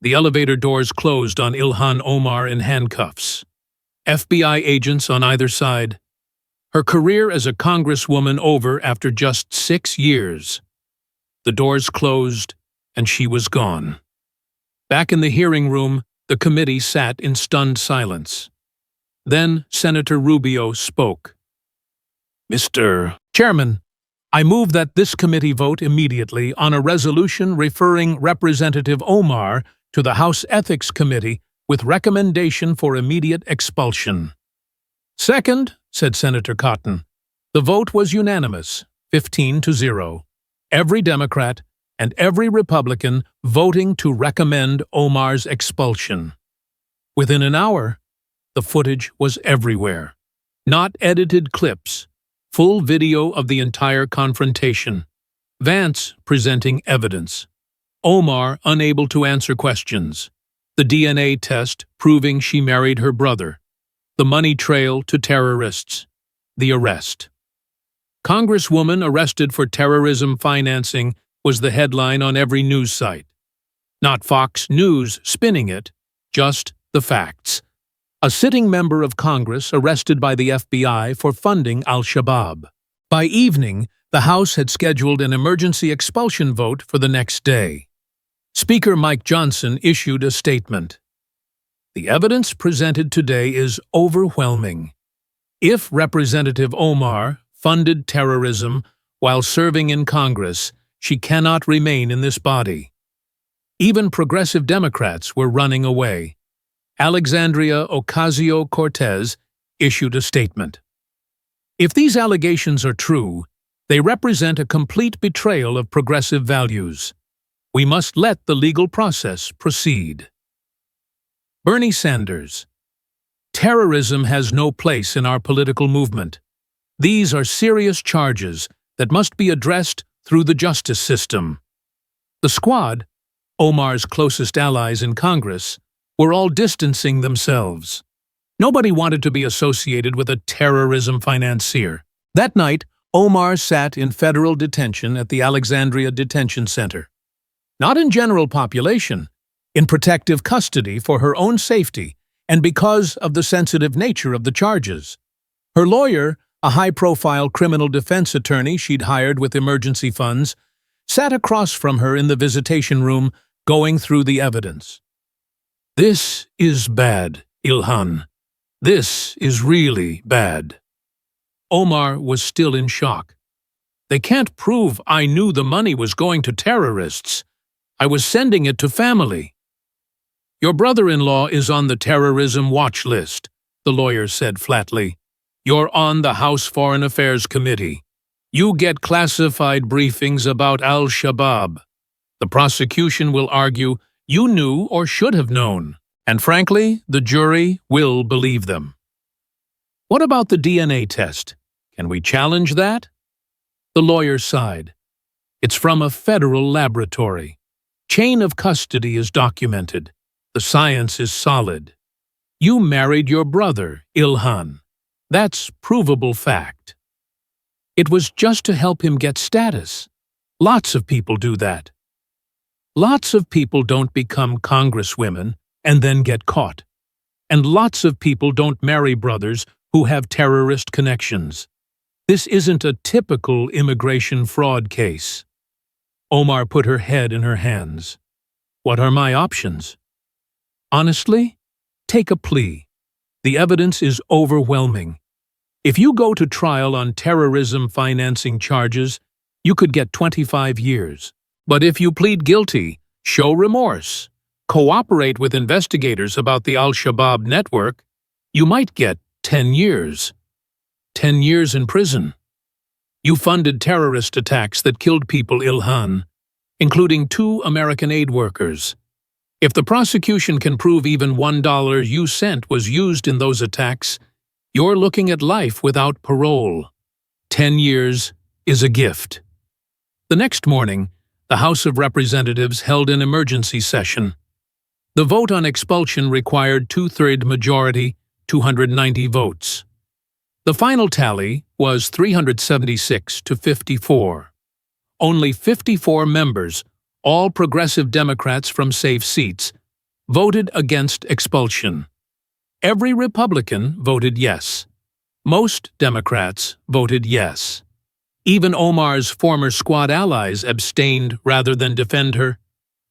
Speaker 2: The elevator doors closed on Ilhan Omar in handcuffs. FBI agents on either side. Her career as a congresswoman over after just 6 years. The doors closed, and she was gone. Back in the hearing room, the committee sat in stunned silence. Then Senator Rubio spoke. Mr. Chairman, I move that this committee vote immediately on a resolution referring Representative Omar to the House Ethics Committee with recommendation for immediate expulsion. Second, said Senator Cotton. The vote was unanimous, 15-0. Every Democrat and every Republican voting to recommend Omar's expulsion. Within an hour, the footage was everywhere. Not edited clips, full video of the entire confrontation. Vance presenting evidence. Omar unable to answer questions. The DNA test proving she married her brother. The money trail to terrorists. The arrest. Congresswoman arrested for terrorism financing was the headline on every news site. Not Fox News spinning it, just the facts. A sitting member of Congress arrested by the FBI for funding Al-Shabaab. By evening, the House had scheduled an emergency expulsion vote for the next day. Speaker Mike Johnson issued a statement. The evidence presented today is overwhelming. If Representative Omar funded terrorism while serving in Congress, she cannot remain in this body. Even progressive Democrats were running away. Alexandria Ocasio-Cortez issued a statement. If these allegations are true, they represent a complete betrayal of progressive values. We must let the legal process proceed. Bernie Sanders. Terrorism has no place in our political movement. These are serious charges that must be addressed through the justice system. The Squad, Omar's closest allies in Congress, were all distancing themselves. Nobody wanted to be associated with a terrorism financier. That night, Omar sat in federal detention at the Alexandria Detention Center. Not in general population, in protective custody for her own safety and because of the sensitive nature of the charges. Her lawyer, a high-profile criminal defense attorney she'd hired with emergency funds, sat across from her in the visitation room, going through the evidence. This is bad, Ilhan. This is really bad. Omar was still in shock. They can't prove I knew the money was going to terrorists. I was sending it to family. Your brother-in-law is on the terrorism watch list, the lawyer said flatly. You're on the House Foreign Affairs Committee. You get classified briefings about Al-Shabaab. The prosecution will argue you knew or should have known, and frankly, the jury will believe them. What about the DNA test? Can we challenge that? The lawyer sighed. It's from a federal laboratory. Chain of custody is documented. The science is solid. You married your brother, Ilhan. That's provable fact. It was just to help him get status. Lots of people do that. Lots of people don't become congresswomen and then get caught. And lots of people don't marry brothers who have terrorist connections. This isn't a typical immigration fraud case. Omar put her head in her hands. What are my options? Honestly, take a plea. The evidence is overwhelming. If you go to trial on terrorism financing charges, you could get 25 years. But if you plead guilty, show remorse, cooperate with investigators about the Al-Shabaab network, you might get 10 years. 10 years in prison. You funded terrorist attacks that killed people, Ilhan, including 2 American aid workers. If the prosecution can prove even $1 you sent was used in those attacks, you're looking at life without parole. 10 years is a gift. The next morning, the House of Representatives held an emergency session. The vote on expulsion required 2/3 majority 290 votes. The final tally was 376 to 54. Only 54 members, all progressive Democrats from safe seats, voted against expulsion. Every Republican voted yes. Most Democrats voted yes. Even Omar's former squad allies abstained rather than defend her.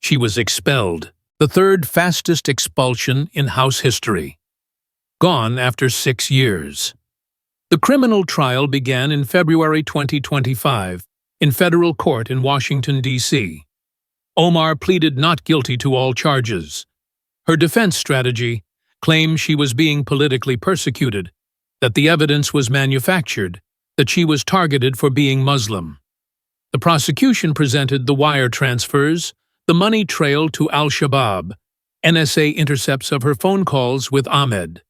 Speaker 2: She was expelled, the third fastest expulsion in House history. Gone after 6 years. The criminal trial began in February 2025 in federal court in Washington, D.C. Omar pleaded not guilty to all charges. Her defense strategy claimed she was being politically persecuted, that the evidence was manufactured, that she was targeted for being Muslim. The prosecution presented the wire transfers, the money trail to Al-Shabaab, NSA intercepts of her phone calls with Ahmed,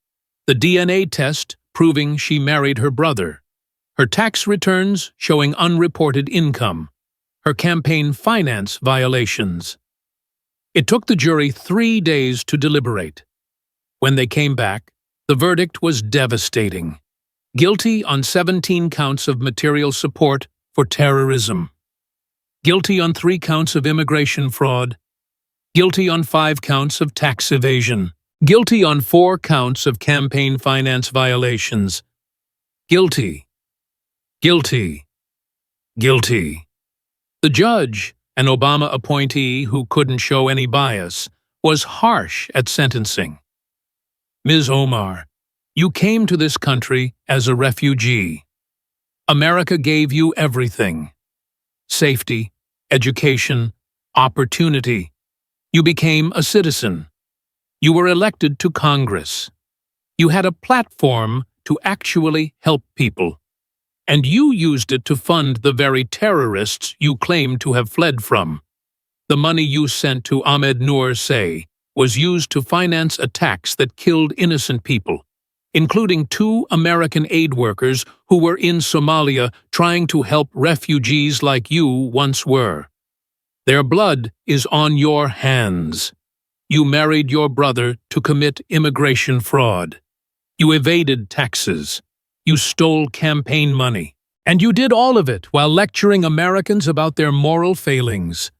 Speaker 2: the DNA test proving she married her brother, her tax returns showing unreported income, her campaign finance violations. It took the jury 3 days to deliberate. When they came back, the verdict was devastating. Guilty on 17 counts of material support for terrorism. Guilty on 3 counts of immigration fraud. Guilty on 5 counts of tax evasion. Guilty on 4 counts of campaign finance violations. Guilty. Guilty. Guilty. The judge, an Obama appointee who couldn't show any bias, was harsh at sentencing. Ms. Omar, you came to this country as a refugee. America gave you everything. Safety, education, opportunity. You became a citizen. You were elected to Congress. You had a platform to actually help people. And you used it to fund the very terrorists you claim to have fled from. The money you sent to Ahmed Noor Say was used to finance attacks that killed innocent people, including 2 American aid workers who were in Somalia trying to help refugees like you once were. Their blood is on your hands. You married your brother to commit immigration fraud. You evaded taxes. You stole campaign money. And you did all of it while lecturing Americans about their moral failings.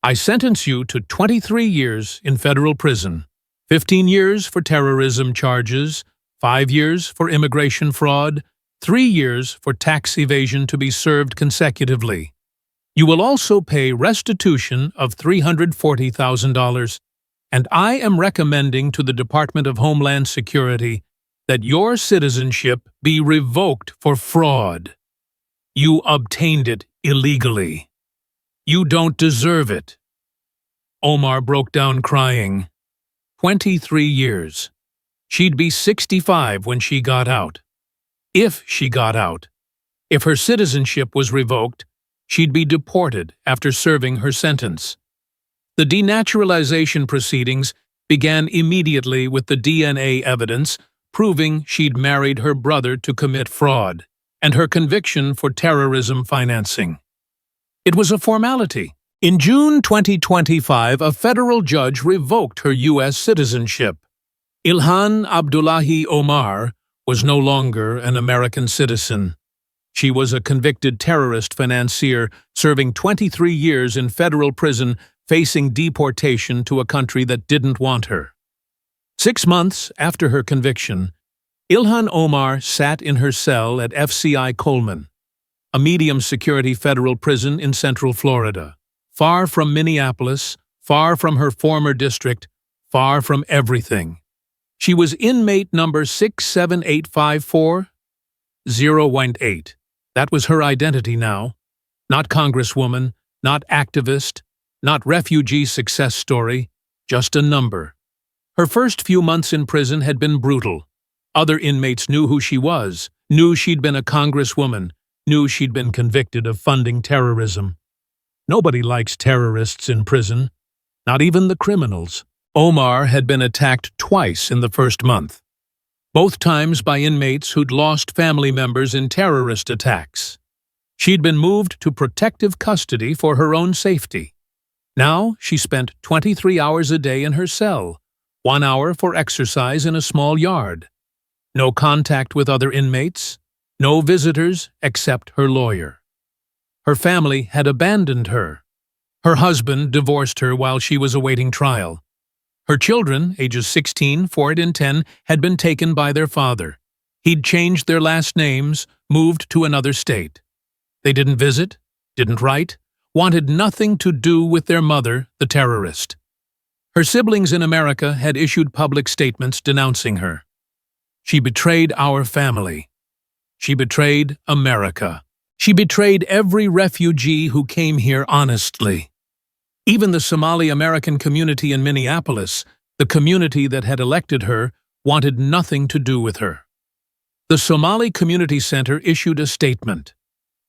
Speaker 2: I sentence you to 23 years in federal prison, 15 years for terrorism charges, 5 years for immigration fraud, 3 years for tax evasion to be served consecutively. You will also pay restitution of $340,000, and I am recommending to the Department of Homeland Security that your citizenship be revoked for fraud. You obtained it illegally. You don't deserve it. Omar broke down crying. 23 years. She'd be 65 when she got out. If she got out. If her citizenship was revoked, she'd be deported after serving her sentence. The denaturalization proceedings began immediately with the DNA evidence proving she'd married her brother to commit fraud, and her conviction for terrorism financing. It was a formality. In June 2025, a federal judge revoked her U.S. citizenship. Ilhan Abdullahi Omar was no longer an American citizen. She was a convicted terrorist financier serving 23 years in federal prison, facing deportation to a country that didn't want her. 6 months after her conviction, Ilhan Omar sat in her cell at FCI Coleman, a medium-security federal prison in Central Florida, far from Minneapolis, far from her former district, far from everything. She was inmate number 67854-018. That was her identity now. Not congresswoman, not activist, not refugee success story, just a number. Her first few months in prison had been brutal. Other inmates knew who she was, knew she'd been a congresswoman, knew she'd been convicted of funding terrorism. Nobody likes terrorists in prison, not even the criminals. Omar had been attacked twice in the first month, both times by inmates who'd lost family members in terrorist attacks. She'd been moved to protective custody for her own safety. Now she spent 23 hours a day in her cell, 1 hour for exercise in a small yard. no contact with other inmates, no visitors except her lawyer. Her family had abandoned her. Her husband divorced her while she was awaiting trial. Her children, ages 16, 4, and 10, had been taken by their father. He'd changed their last names, moved to another state. They didn't visit, didn't write, wanted nothing to do with their mother, the terrorist. Her siblings in America had issued public statements denouncing her. She betrayed our family. She betrayed America. She betrayed every refugee who came here honestly. Even the Somali American community in Minneapolis, the community that had elected her, wanted nothing to do with her. The Somali Community Center issued a statement.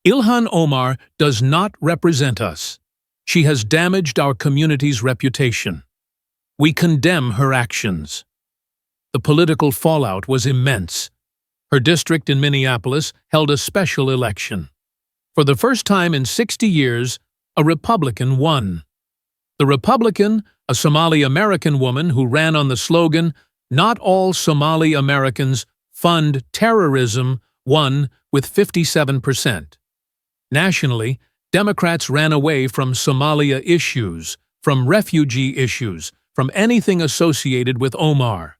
Speaker 2: Ilhan Omar does not represent us. She has damaged our community's reputation. We condemn her actions. The political fallout was immense. Her district in Minneapolis held a special election. For the first time in 60 years, a Republican won. The Republican, a Somali American woman who ran on the slogan, "Not all Somali Americans fund terrorism," won with 57%. Nationally, Democrats ran away from Somalia issues, from refugee issues, from anything associated with Omar.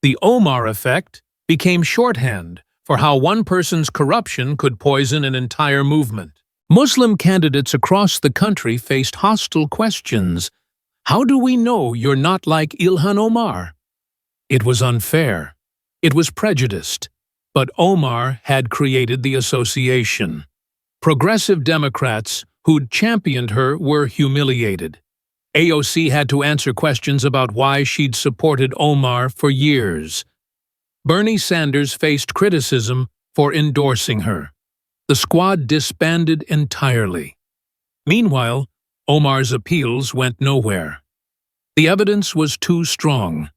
Speaker 2: The Omar effect became shorthand for how one person's corruption could poison an entire movement. Muslim candidates across the country faced hostile questions. How do we know you're not like Ilhan Omar? It was unfair. It was prejudiced. But Omar had created the association. Progressive Democrats who'd championed her were humiliated. AOC had to answer questions about why she'd supported Omar for years. Bernie Sanders faced criticism for endorsing her. The squad disbanded entirely. Meanwhile, Omar's appeals went nowhere. The evidence was too strong.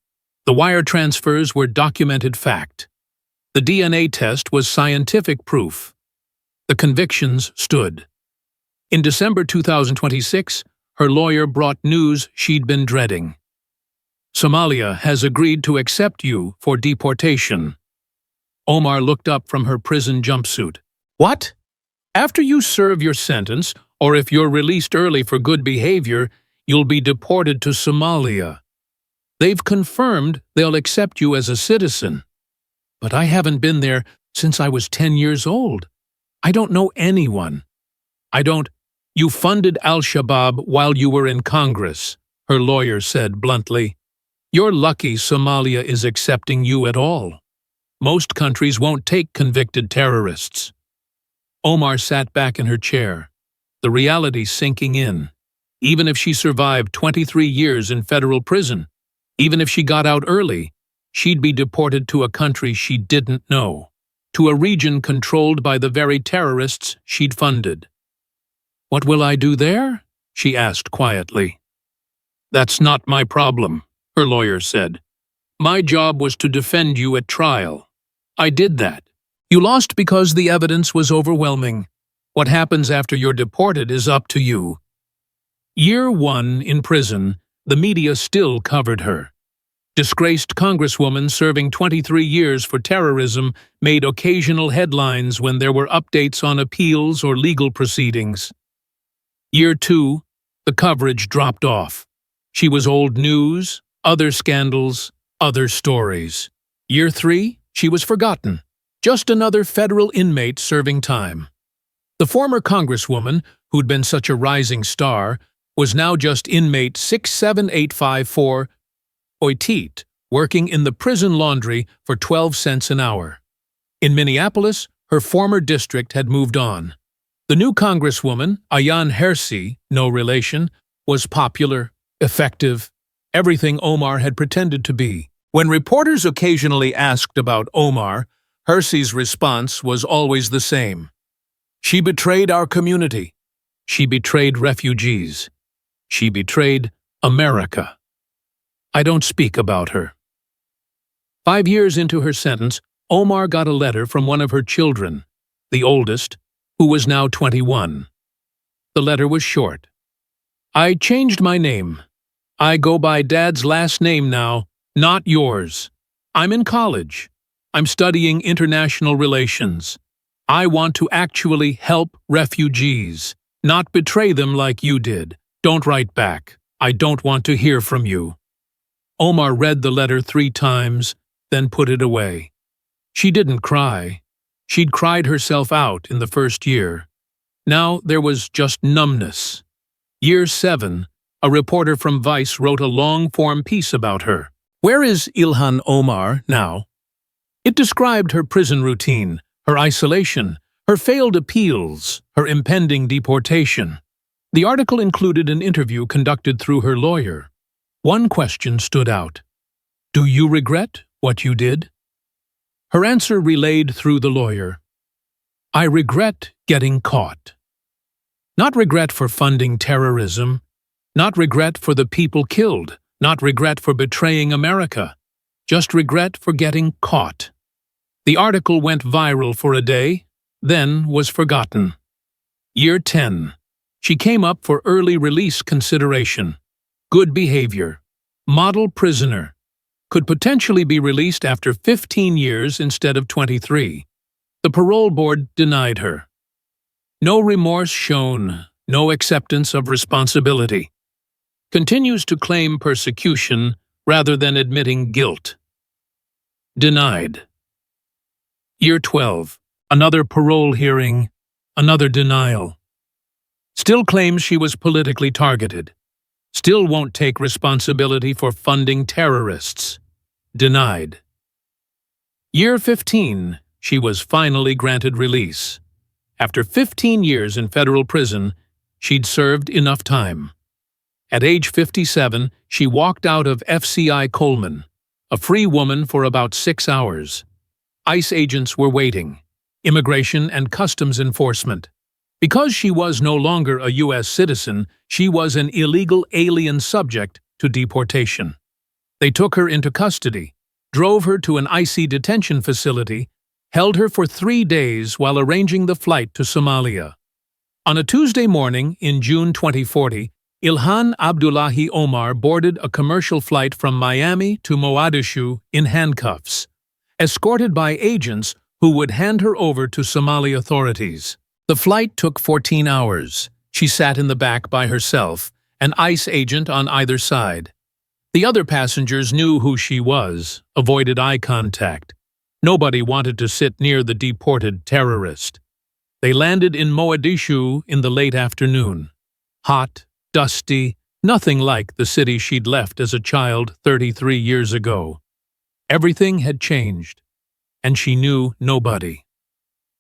Speaker 2: The wire transfers were documented fact. The DNA test was scientific proof. The convictions stood. In December 2026, her lawyer brought news she'd been dreading. Somalia has agreed to accept you for deportation. Omar looked up from her prison jumpsuit. What? After you serve your sentence, or if you're released early for good behavior, you'll be deported to Somalia. They've confirmed they'll accept you as a citizen. But I haven't been there since I was 10 years old. I don't know anyone. You funded Al-Shabaab while you were in Congress, her lawyer said bluntly. You're lucky Somalia is accepting you at all. Most countries won't take convicted terrorists. Omar sat back in her chair, the reality sinking in. Even if she survived 23 years in federal prison, even if she got out early, she'd be deported to a country she didn't know, to a region controlled by the very terrorists she'd funded. What will I do there? She asked quietly. That's not my problem, her lawyer said. My job was to defend you at trial. I did that. You lost because the evidence was overwhelming. What happens after you're deported is up to you. Year 1 in prison, the media still covered her. Disgraced congresswoman serving 23 years for terrorism made occasional headlines when there were updates on appeals or legal proceedings. Year 2, the coverage dropped off. She was old news, other scandals, other stories. Year 3, she was forgotten. Just another federal inmate serving time. The former congresswoman, who'd been such a rising star, was now just inmate 67854, Oitit, working in the prison laundry for 12 cents an hour. In Minneapolis, her former district had moved on. The new congresswoman, Ayaan Hirsi, no relation, was popular, effective, everything Omar had pretended to be. When reporters occasionally asked about Omar, Hirsi's response was always the same. She betrayed our community. She betrayed refugees. She betrayed America. I don't speak about her. 5 years into her sentence, Omar got a letter from one of her children, the oldest, who was now 21. The letter was short. I changed my name. I go by Dad's last name now, not yours. I'm in college. I'm studying international relations. I want to actually help refugees, not betray them like you did. Don't write back. I don't want to hear from you." Omar read the letter 3 times, then put it away. She didn't cry. She'd cried herself out in the first year. Now there was just numbness. Year 7, a reporter from Vice wrote a long-form piece about her. Where is Ilhan Omar now? It described her prison routine, her isolation, her failed appeals, her impending deportation. The article included an interview conducted through her lawyer. One question stood out. Do you regret what you did? Her answer relayed through the lawyer. I regret getting caught. Not regret for funding terrorism, not regret for the people killed, not regret for betraying America, just regret for getting caught. The article went viral for a day, then was forgotten. Year 10. She came up for early release consideration. Good behavior. Model prisoner. Could potentially be released after 15 years instead of 23. The parole board denied her. No remorse shown, no acceptance of responsibility. Continues to claim persecution rather than admitting guilt. Denied. Year 12. Another parole hearing, another denial. Still claims she was politically targeted. Still won't take responsibility for funding terrorists. Denied. Year 15. She was finally granted release. After 15 years in federal prison, she'd served enough time. At age 57, she walked out of FCI Coleman, a free woman for about 6 hours. ICE agents were waiting. Immigration and Customs Enforcement. Because she was no longer a U.S. citizen, she was an illegal alien subject to deportation. They took her into custody, drove her to an ICE detention facility, held her for 3 days while arranging the flight to Somalia. On a Tuesday morning in June 2040, Ilhan Abdullahi Omar boarded a commercial flight from Miami to Mogadishu in handcuffs, escorted by agents who would hand her over to Somali authorities. The flight took 14 hours. She sat in the back by herself, an ICE agent on either side. The other passengers knew who she was, avoided eye contact. Nobody wanted to sit near the deported terrorist. They landed in Mogadishu in the late afternoon. Hot, dusty, nothing like the city she'd left as a child 33 years ago. Everything had changed, and she knew nobody.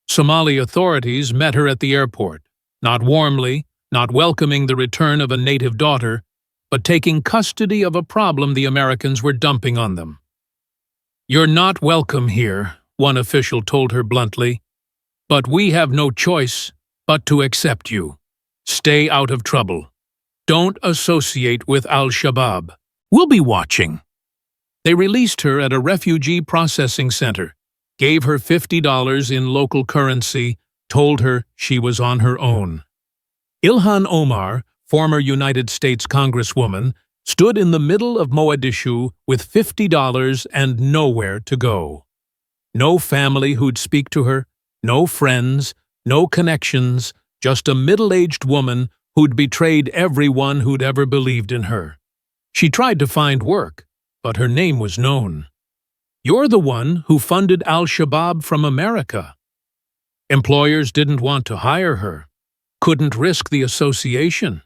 Speaker 2: Somali authorities met her at the airport, not warmly, not welcoming the return of a native daughter, but taking custody of a problem the Americans were dumping on them. You're not welcome here, one official told her bluntly, but we have no choice but to accept you. Stay out of trouble. Don't associate with Al-Shabaab. We'll be watching. They released her at a refugee processing center, gave her $50 in local currency, told her she was on her own. Ilhan Omar, former United States Congresswoman, stood in the middle of Mogadishu with $50 and nowhere to go. No family who'd speak to her, no friends, no connections, just a middle-aged woman who'd betrayed everyone who'd ever believed in her. She tried to find work, but her name was known. You're the one who funded Al-Shabaab from America. Employers didn't want to hire her, couldn't risk the association.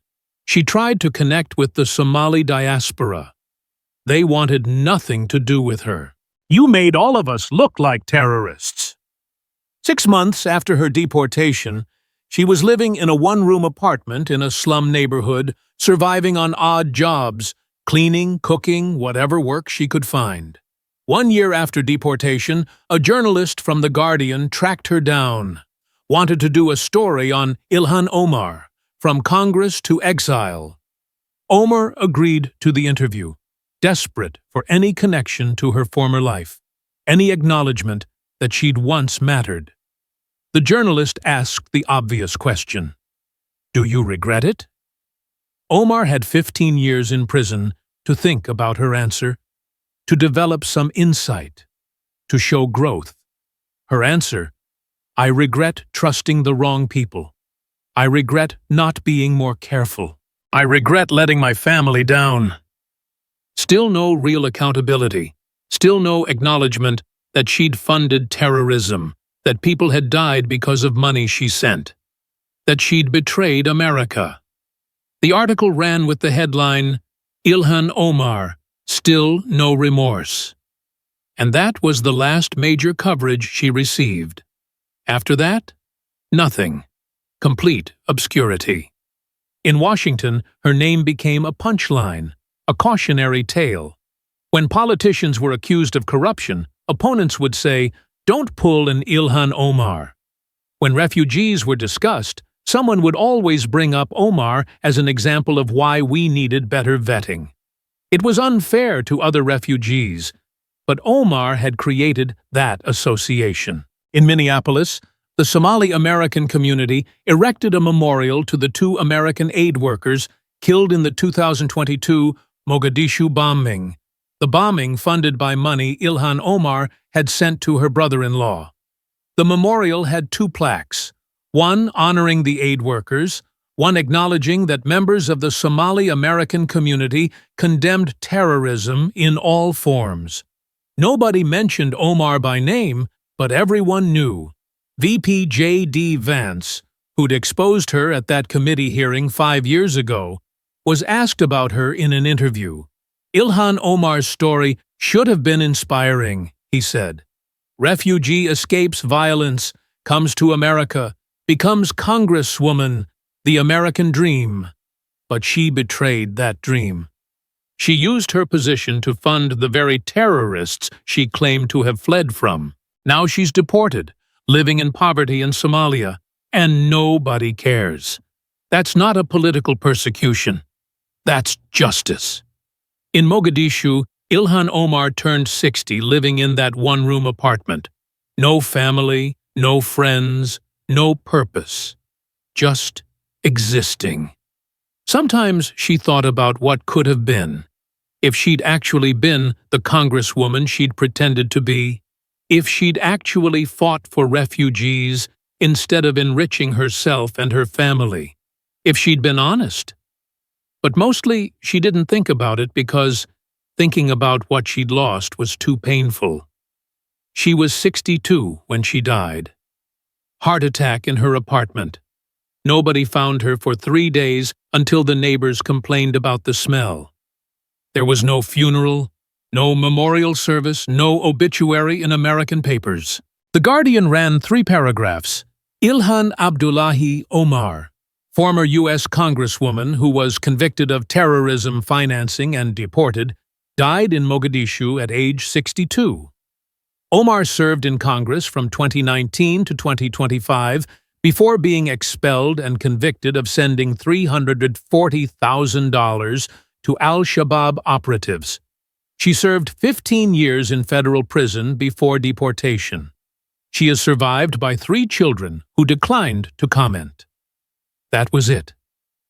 Speaker 2: She tried to connect with the Somali diaspora. They wanted nothing to do with her. You made all of us look like terrorists. 6 months after her deportation, she was living in a one-room apartment in a slum neighborhood, surviving on odd jobs, cleaning, cooking, whatever work she could find. 1 year after deportation, a journalist from The Guardian tracked her down, wanted to do a story on Ilhan Omar, from Congress to exile. Omar agreed to the interview, desperate for any connection to her former life, any acknowledgement that she'd once mattered. The journalist asked the obvious question, "Do you regret it?" Omar had 15 years in prison to think about her answer, to develop some insight. to show growth? Her answer: I regret trusting the wrong people. I regret not being more careful. I regret letting my family down. Still no real accountability. Still no acknowledgement that she'd funded terrorism, that people had died because of money she sent, that she'd betrayed America. The article ran with the headline, Ilhan Omar, Still No Remorse. And that was the last major coverage she received. After that, nothing. Complete obscurity. In Washington, her name became a punchline, a cautionary tale. When politicians were accused of corruption, opponents would say, "Don't pull an Ilhan Omar." When refugees were discussed, someone would always bring up Omar as an example of why we needed better vetting. It was unfair to other refugees, but Omar had created that association. In Minneapolis, the Somali American community erected a memorial to the 2 American aid workers killed in the 2022 Mogadishu bombing. The bombing, funded by money Ilhan Omar had sent to her brother-in-law. The memorial had 2 plaques, one honoring the aid workers, one acknowledging that members of the Somali American community condemned terrorism in all forms. Nobody mentioned Omar by name, but everyone knew. VP J.D. Vance, who'd exposed her at that committee hearing 5 years ago, was asked about her in an interview. Ilhan Omar's story should have been inspiring, he said. Refugee escapes violence, comes to America, becomes Congresswoman, the American dream. But she betrayed that dream. She used her position to fund the very terrorists she claimed to have fled from. Now she's deported, living in poverty in Somalia, and nobody cares. That's not a political persecution. That's justice. In Mogadishu, Ilhan Omar turned 60 living in that one-room apartment. No family, no friends, no purpose. Just existing. Sometimes she thought about what could have been. If she'd actually been the congresswoman she'd pretended to be. If she'd actually fought for refugees instead of enriching herself and her family. If she'd been honest. But mostly she didn't think about it because thinking about what she'd lost was too painful. She was 62 when she died. Heart attack in her apartment. Nobody found her for 3 days until the neighbors complained about the smell. There was no funeral, no memorial service, no obituary in American papers. The Guardian ran 3 paragraphs. Ilhan Abdullahi Omar, former U.S. Congresswoman who was convicted of terrorism financing and deported, died in Mogadishu at age 62. Omar served in Congress from 2019 to 2025 before being expelled and convicted of sending $340,000 to al-Shabaab operatives. She served 15 years in federal prison before deportation. She is survived by 3 children who declined to comment. That was it.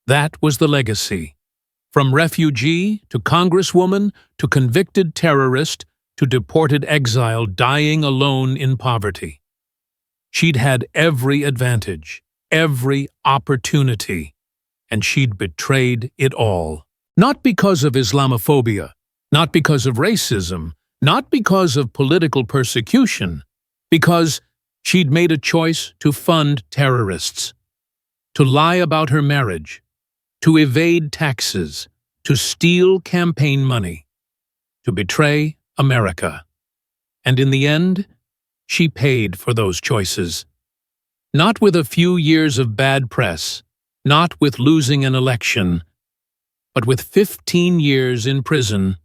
Speaker 2: That was the legacy. From refugee to congresswoman to convicted terrorist to deported exile dying alone in poverty. She'd had every advantage, every opportunity, and she'd betrayed it all. Not because of Islamophobia, not because of racism, not because of political persecution, because she'd made a choice to fund terrorists, to lie about her marriage, to evade taxes, to steal campaign money, to betray America. And in the end, she paid for those choices. Not with a few years of bad press, not with losing an election, but with 15 years in prison,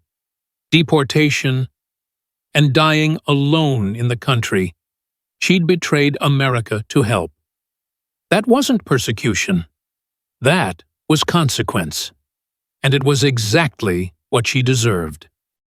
Speaker 2: deportation, and dying alone in the country. She'd betrayed America to help. That wasn't persecution. That was consequence. And it was exactly what she deserved.